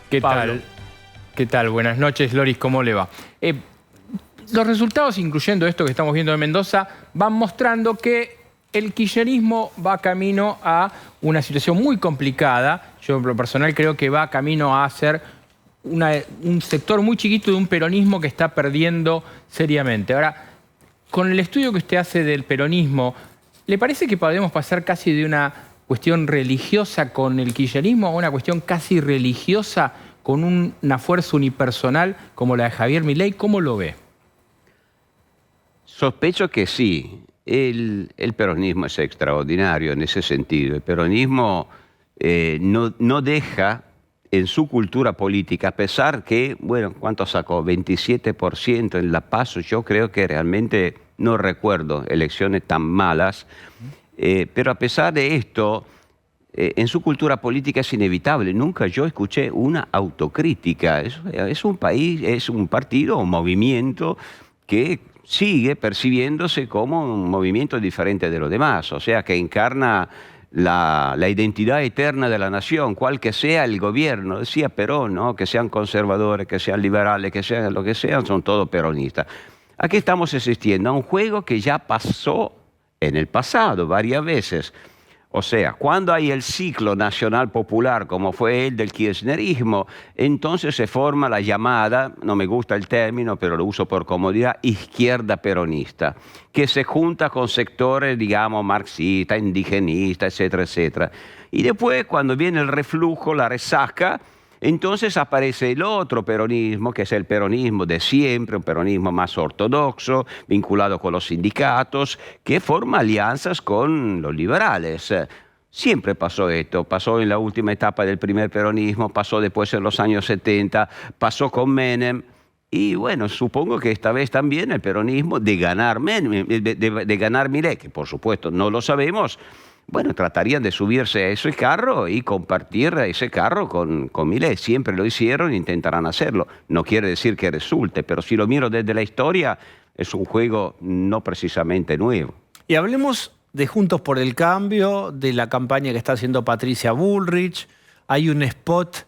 ¿Qué Pablo. tal? ¿Qué tal? Buenas noches, Loris, ¿cómo le va? Los resultados, incluyendo esto que estamos viendo de Mendoza, van mostrando que el kirchnerismo va camino a una situación muy complicada. Yo, en lo personal, creo que va camino a ser un sector muy chiquito de un peronismo que está perdiendo seriamente. Ahora, con el estudio que usted hace del peronismo, ¿le parece que podemos pasar casi de una cuestión religiosa con el kirchnerismo a una cuestión casi religiosa con una fuerza unipersonal como la de Javier Milei? ¿Cómo lo ve? Sospecho que sí. El peronismo es extraordinario en ese sentido. El peronismo no deja en su cultura política, a pesar que, bueno, ¿cuánto sacó? 27% en La Paso. Yo creo que realmente no recuerdo elecciones tan malas, pero a pesar de esto, en su cultura política es inevitable. Nunca yo escuché una autocrítica. Es un país, es un partido, un movimiento que sigue percibiéndose como un movimiento diferente de los demás, o sea, que encarna la identidad eterna de la nación, cual que sea el gobierno. Decía Perón, ¿no? Que sean conservadores, que sean liberales, que sean lo que sean, son todos peronistas. Aquí estamos asistiendo a un juego que ya pasó en el pasado varias veces. O sea, cuando hay el ciclo nacional popular, como fue el del kirchnerismo, entonces se forma la llamada, no me gusta el término, pero lo uso por comodidad, izquierda peronista, que se junta con sectores, digamos, marxistas, indigenistas, etcétera, etcétera. Y después, cuando viene el reflujo, la resaca, entonces aparece el otro peronismo, que es el peronismo de siempre, un peronismo más ortodoxo, vinculado con los sindicatos, que forma alianzas con los liberales. Siempre pasó esto, pasó en la última etapa del primer peronismo, pasó después en los años 70, pasó con Menem. Y bueno, supongo que esta vez también el peronismo de ganar Milei, que por supuesto no lo sabemos, bueno, tratarían de subirse a ese carro y compartir ese carro con Milei. Siempre lo hicieron e intentarán hacerlo. No quiere decir que resulte, pero si lo miro desde la historia, es un juego no precisamente nuevo. Y hablemos de Juntos por el Cambio, de la campaña que está haciendo Patricia Bullrich. Hay un spot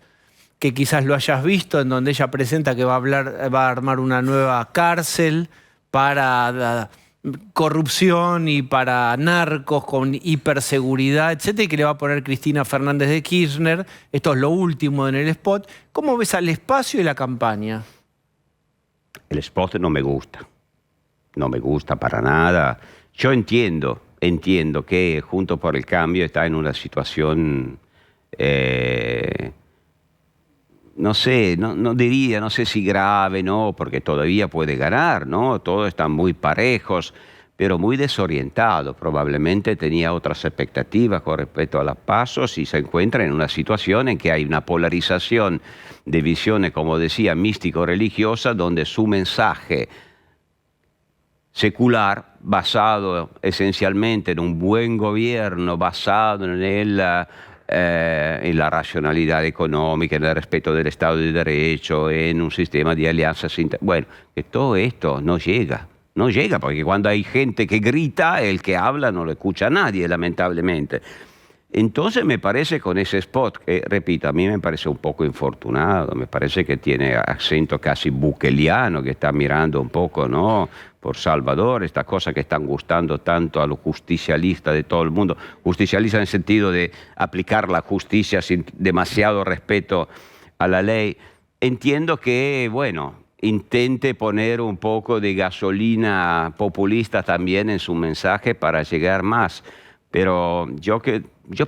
que quizás lo hayas visto, en donde ella presenta que va a armar una nueva cárcel para corrupción y para narcos con hiperseguridad, etcétera, y que le va a poner Cristina Fernández de Kirchner. Esto es lo último en el spot. ¿Cómo ves al espacio y la campaña? El spot no me gusta. No me gusta para nada. Yo entiendo que Juntos por el Cambio está en una situación no sé, no diría, no sé si grave, no, porque todavía puede ganar, ¿no? Todos están muy parejos, pero muy desorientado. Probablemente tenía otras expectativas con respecto a las pasos y se encuentra en una situación en que hay una polarización de visiones, como decía, místico-religiosa, donde su mensaje secular, basado esencialmente en un buen gobierno, basado en la racionalidad económica, en el respeto del Estado de Derecho, en un sistema de alianzas. Bueno, que todo esto no llega. No llega, porque cuando hay gente que grita, el que habla no lo escucha a nadie, lamentablemente. Entonces me parece con ese spot, que repito, a mí me parece un poco infortunado, me parece que tiene acento casi bukeliano, que está mirando un poco, ¿no?, por Salvador, estas cosas que están gustando tanto a los justicialistas de todo el mundo, justicialistas en el sentido de aplicar la justicia sin demasiado respeto a la ley. Entiendo que, bueno, intente poner un poco de gasolina populista también en su mensaje para llegar más, pero yo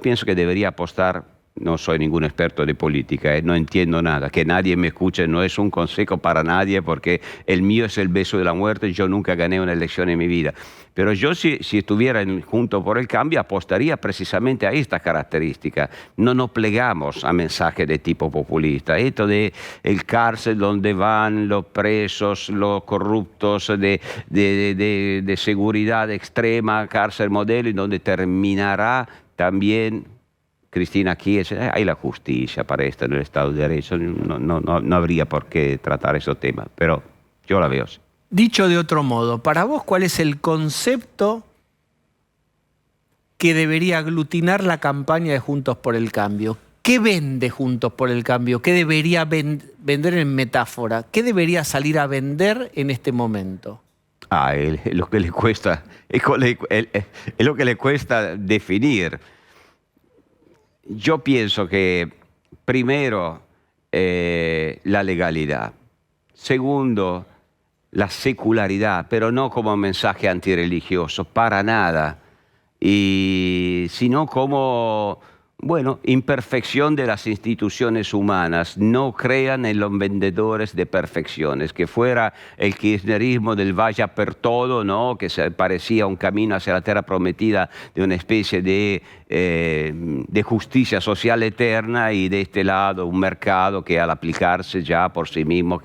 pienso que debería apostar. No soy ningún experto de política, no entiendo nada. Que nadie me escuche no es un consejo para nadie, porque el mío es el beso de la muerte. Yo nunca gané una elección en mi vida. Pero yo, si estuviera Juntos por el Cambio, apostaría precisamente a esta característica. No nos plegamos a mensajes de tipo populista. Esto de el cárcel donde van los presos, los corruptos de seguridad extrema, cárcel modelo, y donde terminará también... Cristina, aquí hay la justicia para esto en el Estado de Derecho, no habría por qué tratar esos temas, pero yo la veo así. Dicho de otro modo, para vos, ¿cuál es el concepto que debería aglutinar la campaña de Juntos por el Cambio? ¿Qué vende Juntos por el Cambio? ¿Qué debería vender en metáfora? ¿Qué debería salir a vender en este momento? Es lo que le cuesta, es lo que le cuesta definir. Yo pienso que, primero, la legalidad. Segundo, la secularidad, pero no como mensaje antirreligioso, para nada. Sino como, bueno, imperfección de las instituciones humanas. No crean en los vendedores de perfecciones, que fuera el kirchnerismo del vaya per todo, ¿no?, que se parecía un camino hacia la tierra prometida de una especie de justicia social eterna, y de este lado un mercado que al aplicarse ya por sí mismo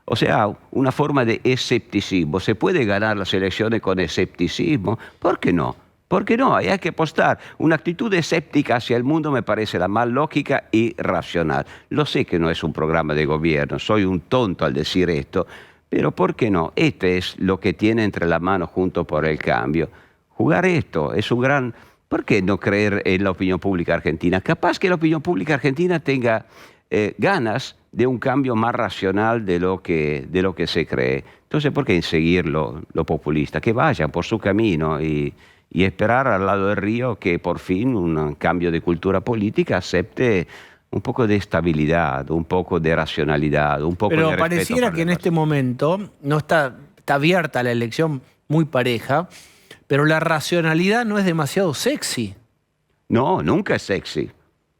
o sea, una forma de escepticismo. ¿Se puede ganar las elecciones con escepticismo? ¿Por qué no? ¿Por qué no? Hay que apostar. Una actitud escéptica hacia el mundo me parece la más lógica y racional. Lo sé que no es un programa de gobierno, soy un tonto al decir esto, pero ¿por qué no? Este es lo que tiene entre las manos Juntos por el Cambio. Jugar esto es un gran... ¿Por qué no creer en la opinión pública argentina? Capaz que la opinión pública argentina tenga ganas de un cambio más racional de lo que se cree. Entonces, ¿por qué seguir lo populista? Que vayan por su camino y esperar al lado del río que por fin un cambio de cultura política acepte un poco de estabilidad, un poco de racionalidad, un poco de respeto. Pero pareciera que en este momento no está abierta la elección, muy pareja, pero la racionalidad no es demasiado sexy. No, nunca es sexy.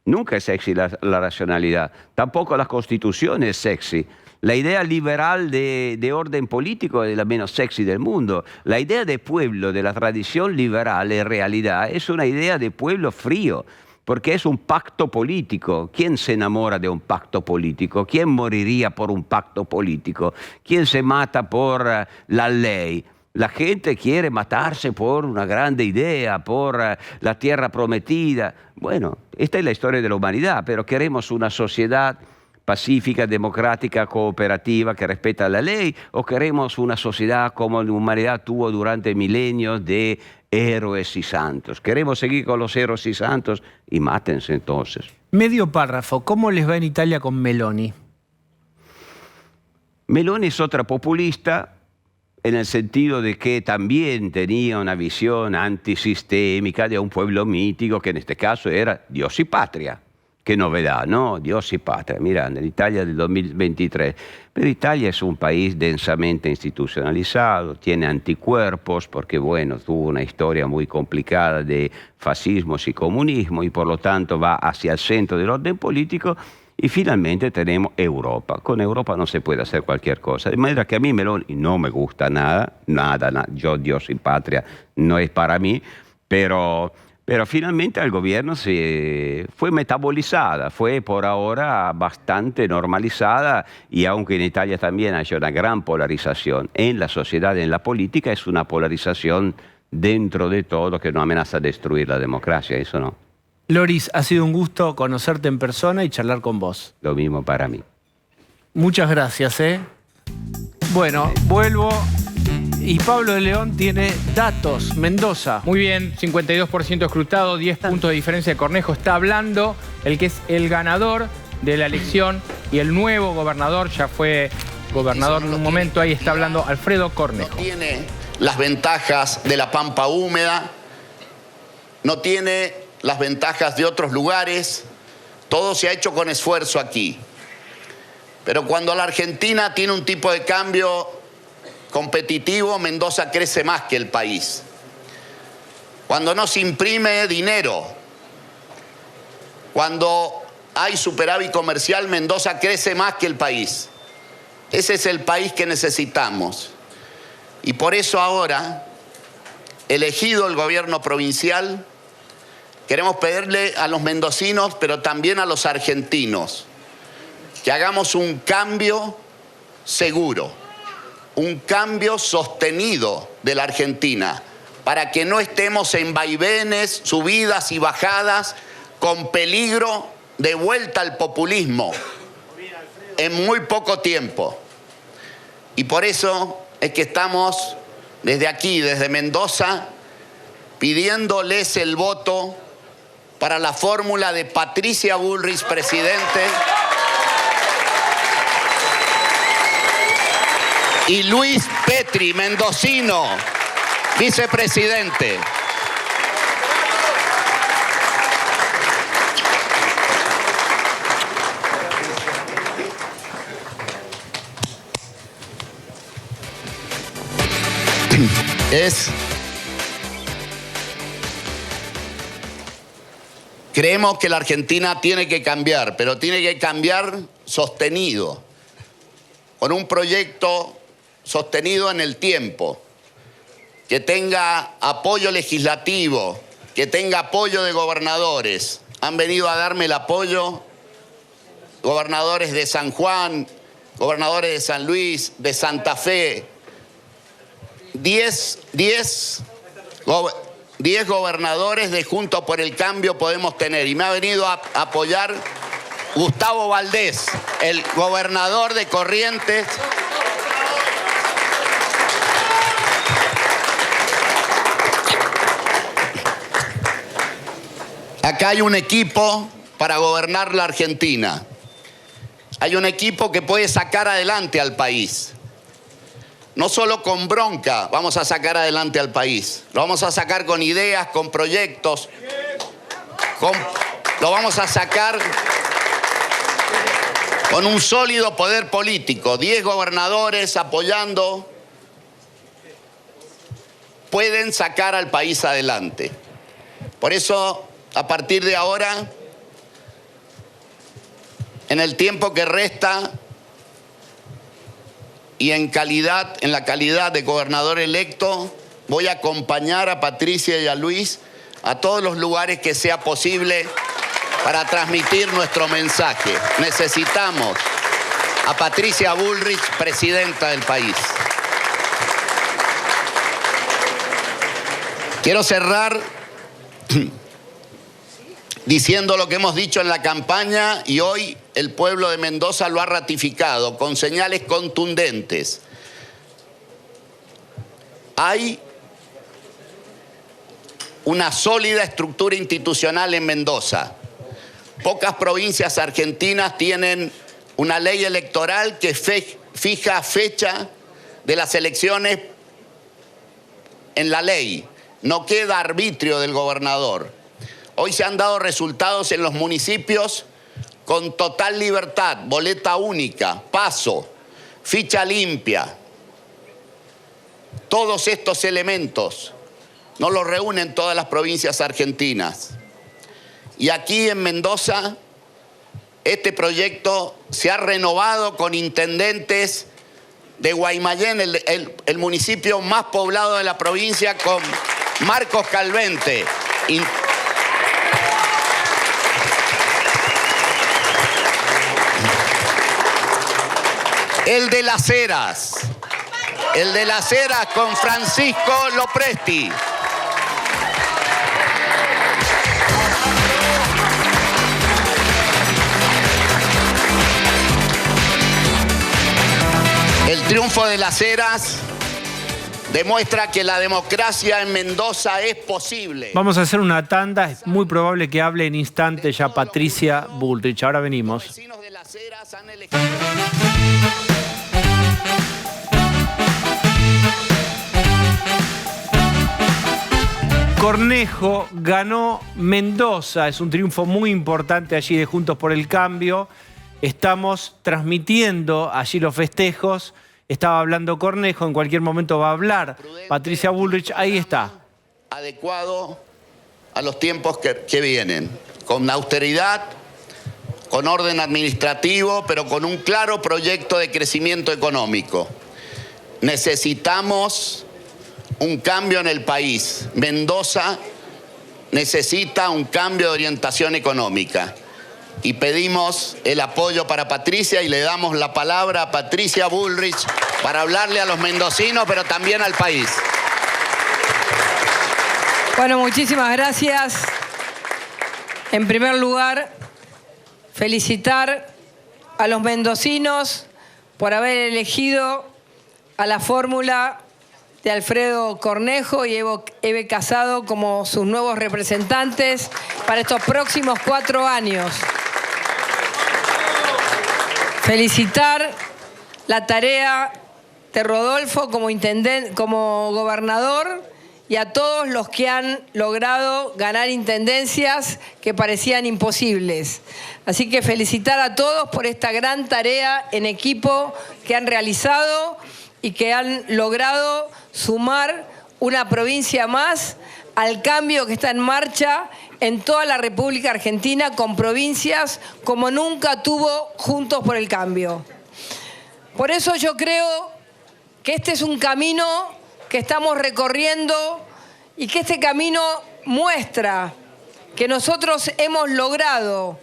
Nunca es sexy la racionalidad. Tampoco la Constitución es sexy. La idea liberal de orden político es la menos sexy del mundo. La idea de pueblo, de la tradición liberal, en realidad es una idea de pueblo frío, porque es un pacto político. ¿Quién se enamora de un pacto político? ¿Quién moriría por un pacto político? ¿Quién se mata por la ley? La gente quiere matarse por una grande idea, por la tierra prometida. Bueno, esta es la historia de la humanidad, pero queremos una sociedad pacífica, democrática, cooperativa, que respeta la ley, o queremos una sociedad como la humanidad tuvo durante milenios de héroes y santos. Queremos seguir con los héroes y santos y mátense entonces. Medio párrafo, ¿cómo les va en Italia con Meloni? Meloni es otra populista, en el sentido de que también tenía una visión antisistémica de un pueblo mítico, que en este caso era Dios y patria. Qué novedad, ¿no? Dios y patria. Mirá, en Italia del 2023. Pero Italia es un país densamente institucionalizado, tiene anticuerpos, porque, bueno, tuvo una historia muy complicada de fascismos y comunismo, y por lo tanto va hacia el centro del orden político, Y finalmente tenemos Europa. Con Europa no se puede hacer cualquier cosa. De manera que a mí Meloni no me gusta nada. Yo, Dios y patria, no es para mí. Pero finalmente el gobierno fue metabolizada, fue por ahora bastante normalizada, y aunque en Italia también hay una gran polarización en la sociedad, en la política, es una polarización dentro de todo que no amenaza destruir la democracia, eso no. Loris, ha sido un gusto conocerte en persona y charlar con vos. Lo mismo para mí. Muchas gracias, ¿eh? Bueno, vuelvo. Y Pablo de León tiene datos. Mendoza. Muy bien, 52% escrutado, 10 puntos de diferencia de Cornejo. Está hablando el que es el ganador de la elección y el nuevo gobernador, ya fue gobernador en un momento, ahí está hablando Alfredo Cornejo. No tiene las ventajas de la Pampa húmeda, no tiene las ventajas de otros lugares, todo se ha hecho con esfuerzo aquí. Pero cuando la Argentina tiene un tipo de cambio competitivo, Mendoza crece más que el país. Cuando no se imprime dinero, cuando hay superávit comercial, Mendoza crece más que el país. Ese es el país que necesitamos. Y por eso ahora, elegido el gobierno provincial, queremos pedirle a los mendocinos, pero también a los argentinos, que hagamos un cambio seguro, un cambio sostenido de la Argentina, para que no estemos en vaivenes, subidas y bajadas, con peligro de vuelta al populismo en muy poco tiempo. Y por eso es que estamos desde aquí, desde Mendoza, pidiéndoles el voto para la fórmula de Patricia Bullrich, presidente, y Luis Petri, mendocino, vicepresidente. Creemos que la Argentina tiene que cambiar, pero tiene que cambiar sostenido, con un proyecto sostenido en el tiempo, que tenga apoyo legislativo, que tenga apoyo de gobernadores. Han venido a darme el apoyo gobernadores de San Juan, gobernadores de San Luis, de Santa Fe. 10 gobernadores de Juntos por el Cambio podemos tener. Y me ha venido a apoyar Gustavo Valdés, el gobernador de Corrientes. Acá hay un equipo para gobernar la Argentina. Hay un equipo que puede sacar adelante al país. No solo con bronca vamos a sacar adelante al país. Lo vamos a sacar con ideas, con proyectos. Lo vamos a sacar con un sólido poder político. 10 gobernadores apoyando pueden sacar al país adelante. Por eso, a partir de ahora, en el tiempo que resta y en la calidad de gobernador electo, voy a acompañar a Patricia y a Luis a todos los lugares que sea posible para transmitir nuestro mensaje. Necesitamos a Patricia Bullrich, presidenta del país. Quiero cerrar diciendo lo que hemos dicho en la campaña y hoy el pueblo de Mendoza lo ha ratificado con señales contundentes. Hay una sólida estructura institucional en Mendoza. Pocas provincias argentinas tienen una ley electoral que fija fecha de las elecciones en la ley. No queda arbitrio del gobernador. Hoy se han dado resultados en los municipios con total libertad, boleta única, paso, ficha limpia. Todos estos elementos no los reúnen todas las provincias argentinas. Y aquí en Mendoza este proyecto se ha renovado con intendentes de Guaymallén, el municipio más poblado de la provincia, con Marcos Calvente. El de Las Heras con Francisco Lopresti. El triunfo de Las Heras demuestra que la democracia en Mendoza es posible. Vamos a hacer una tanda. Es muy probable que hable en instante ya Patricia Bullrich. Ahora venimos. Los vecinos de Las Heras han elegido... Cornejo ganó Mendoza. Es un triunfo muy importante allí de Juntos por el Cambio. Estamos transmitiendo allí los festejos. Estaba hablando Cornejo, en cualquier momento va a hablar Patricia Bullrich. Ahí está. Adecuado a los tiempos que vienen, con austeridad, con orden administrativo, pero con un claro proyecto de crecimiento económico. Necesitamos un cambio en el país. Mendoza necesita un cambio de orientación económica. Y pedimos el apoyo para Patricia y le damos la palabra a Patricia Bullrich para hablarle a los mendocinos, pero también al país. Bueno, muchísimas gracias. En primer lugar, felicitar a los mendocinos por haber elegido a la fórmula de Alfredo Cornejo y Eve Casado como sus nuevos representantes para estos próximos 4 años. Felicitar la tarea de Rodolfo como gobernador y a todos los que han logrado ganar intendencias que parecían imposibles. Así que felicitar a todos por esta gran tarea en equipo que han realizado y que han logrado sumar una provincia más al cambio que está en marcha en toda la República Argentina, con provincias como nunca tuvo Juntos por el Cambio. Por eso yo creo que este es un camino que estamos recorriendo y que este camino muestra que nosotros hemos logrado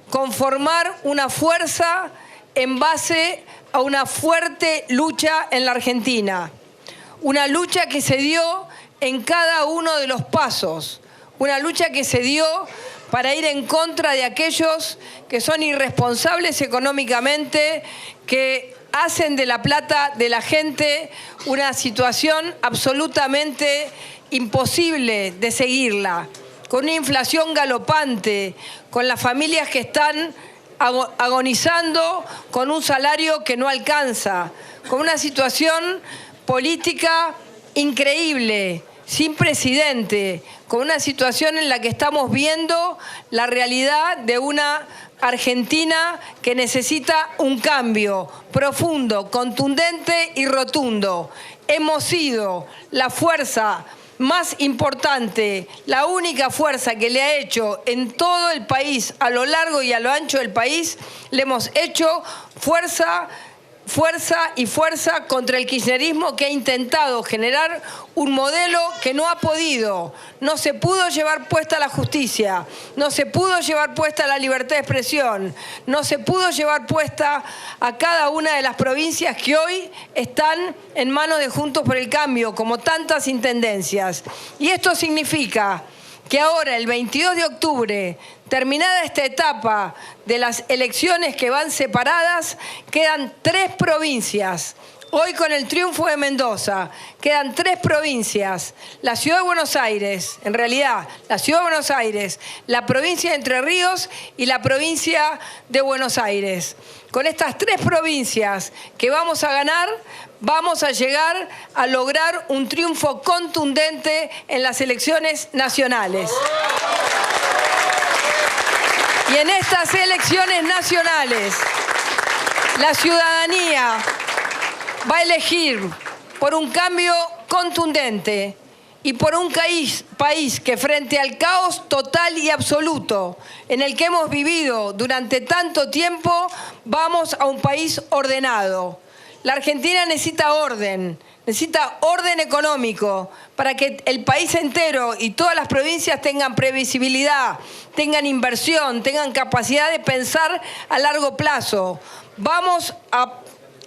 conformar una fuerza en base a una fuerte lucha en la Argentina. Una lucha que se dio en cada uno de los pasos. Una lucha que se dio para ir en contra de aquellos que son irresponsables económicamente, que hacen de la plata de la gente una situación absolutamente imposible de seguirla, con una inflación galopante, con las familias que están agonizando con un salario que no alcanza, con una situación política increíble, sin precedente, con una situación en la que estamos viendo la realidad de una Argentina que necesita un cambio profundo, contundente y rotundo. Hemos sido la fuerza más importante, la única fuerza que le ha hecho en todo el país, a lo largo y a lo ancho del país, le hemos hecho fuerza contra el kirchnerismo, que ha intentado generar un modelo que no ha podido. No se pudo llevar puesta la justicia, no se pudo llevar puesta la libertad de expresión, no se pudo llevar puesta a cada una de las provincias que hoy están en manos de Juntos por el Cambio, como tantas intendencias. Y esto significa que ahora, el 22 de octubre, terminada esta etapa de las elecciones que van separadas, quedan 3 provincias. Hoy, con el triunfo de Mendoza, quedan 3 provincias. La Ciudad de Buenos Aires, en realidad, la Ciudad de Buenos Aires, la provincia de Entre Ríos y la provincia de Buenos Aires. Con estas 3 provincias que vamos a ganar, vamos a llegar a lograr un triunfo contundente en las elecciones nacionales. Y en estas elecciones nacionales, la ciudadanía va a elegir por un cambio contundente y por un país que frente al caos total y absoluto en el que hemos vivido durante tanto tiempo, vamos a un país ordenado. La Argentina necesita orden económico para que el país entero y todas las provincias tengan previsibilidad, tengan inversión, tengan capacidad de pensar a largo plazo. Vamos a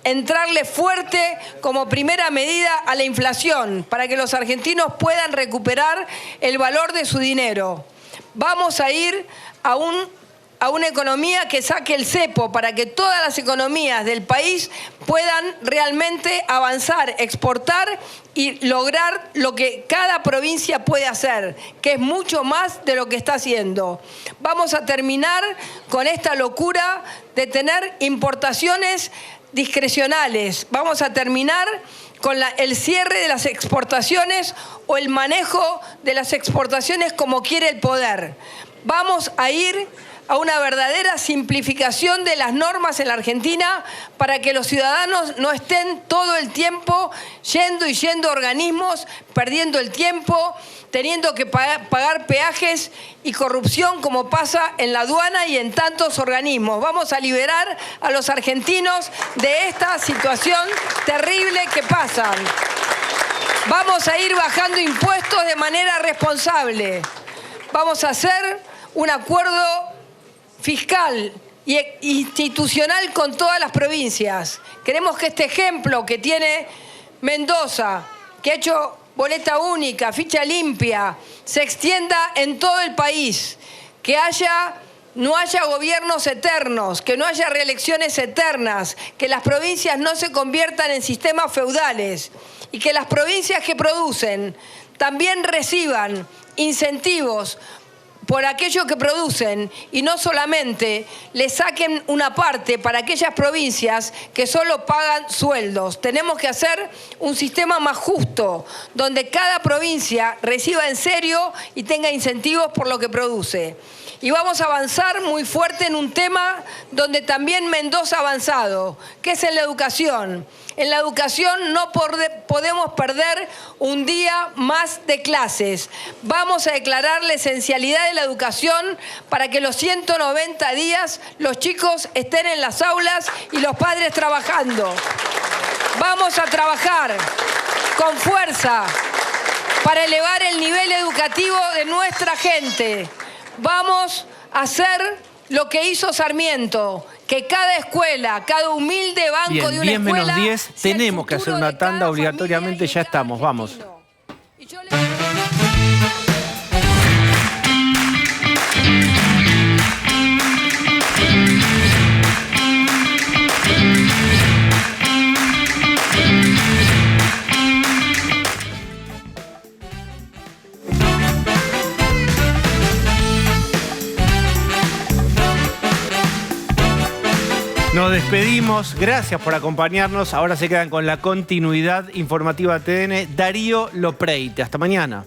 entrarle fuerte como primera medida a la inflación para que los argentinos puedan recuperar el valor de su dinero. Vamos a ir a una economía que saque el cepo para que todas las economías del país puedan realmente avanzar, exportar y lograr lo que cada provincia puede hacer, que es mucho más de lo que está haciendo. Vamos a terminar con esta locura de tener importaciones discrecionales. Vamos a terminar con el cierre de las exportaciones o el manejo de las exportaciones como quiere el poder. Vamos a ir a una verdadera simplificación de las normas en la Argentina para que los ciudadanos no estén todo el tiempo yendo a organismos, perdiendo el tiempo, teniendo que pagar peajes y corrupción como pasa en la aduana y en tantos organismos. Vamos a liberar a los argentinos de esta situación terrible que pasan. Vamos a ir bajando impuestos de manera responsable. Vamos a hacer un acuerdo fiscal y institucional con todas las provincias. Queremos que este ejemplo que tiene Mendoza, que ha hecho boleta única, ficha limpia, se extienda en todo el país, que no haya gobiernos eternos, que no haya reelecciones eternas, que las provincias no se conviertan en sistemas feudales y que las provincias que producen también reciban incentivos por aquello que producen y no solamente le saquen una parte para aquellas provincias que solo pagan sueldos. Tenemos que hacer un sistema más justo, donde cada provincia reciba en serio y tenga incentivos por lo que produce. Y vamos a avanzar muy fuerte en un tema donde también Mendoza ha avanzado, que es en la educación. En la educación no podemos perder un día más de clases. Vamos a declarar la esencialidad de la educación para que los 190 días los chicos estén en las aulas y los padres trabajando. Vamos a trabajar con fuerza para elevar el nivel educativo de nuestra gente. Vamos a hacer lo que hizo Sarmiento, que cada escuela, cada humilde banco Bien, de una 10 menos escuela... 10, tenemos que hacer una tanda obligatoriamente, ya estamos, vamos. Nos despedimos, gracias por acompañarnos. Ahora se quedan con la continuidad informativa TN. Darío Lopreite. Hasta mañana.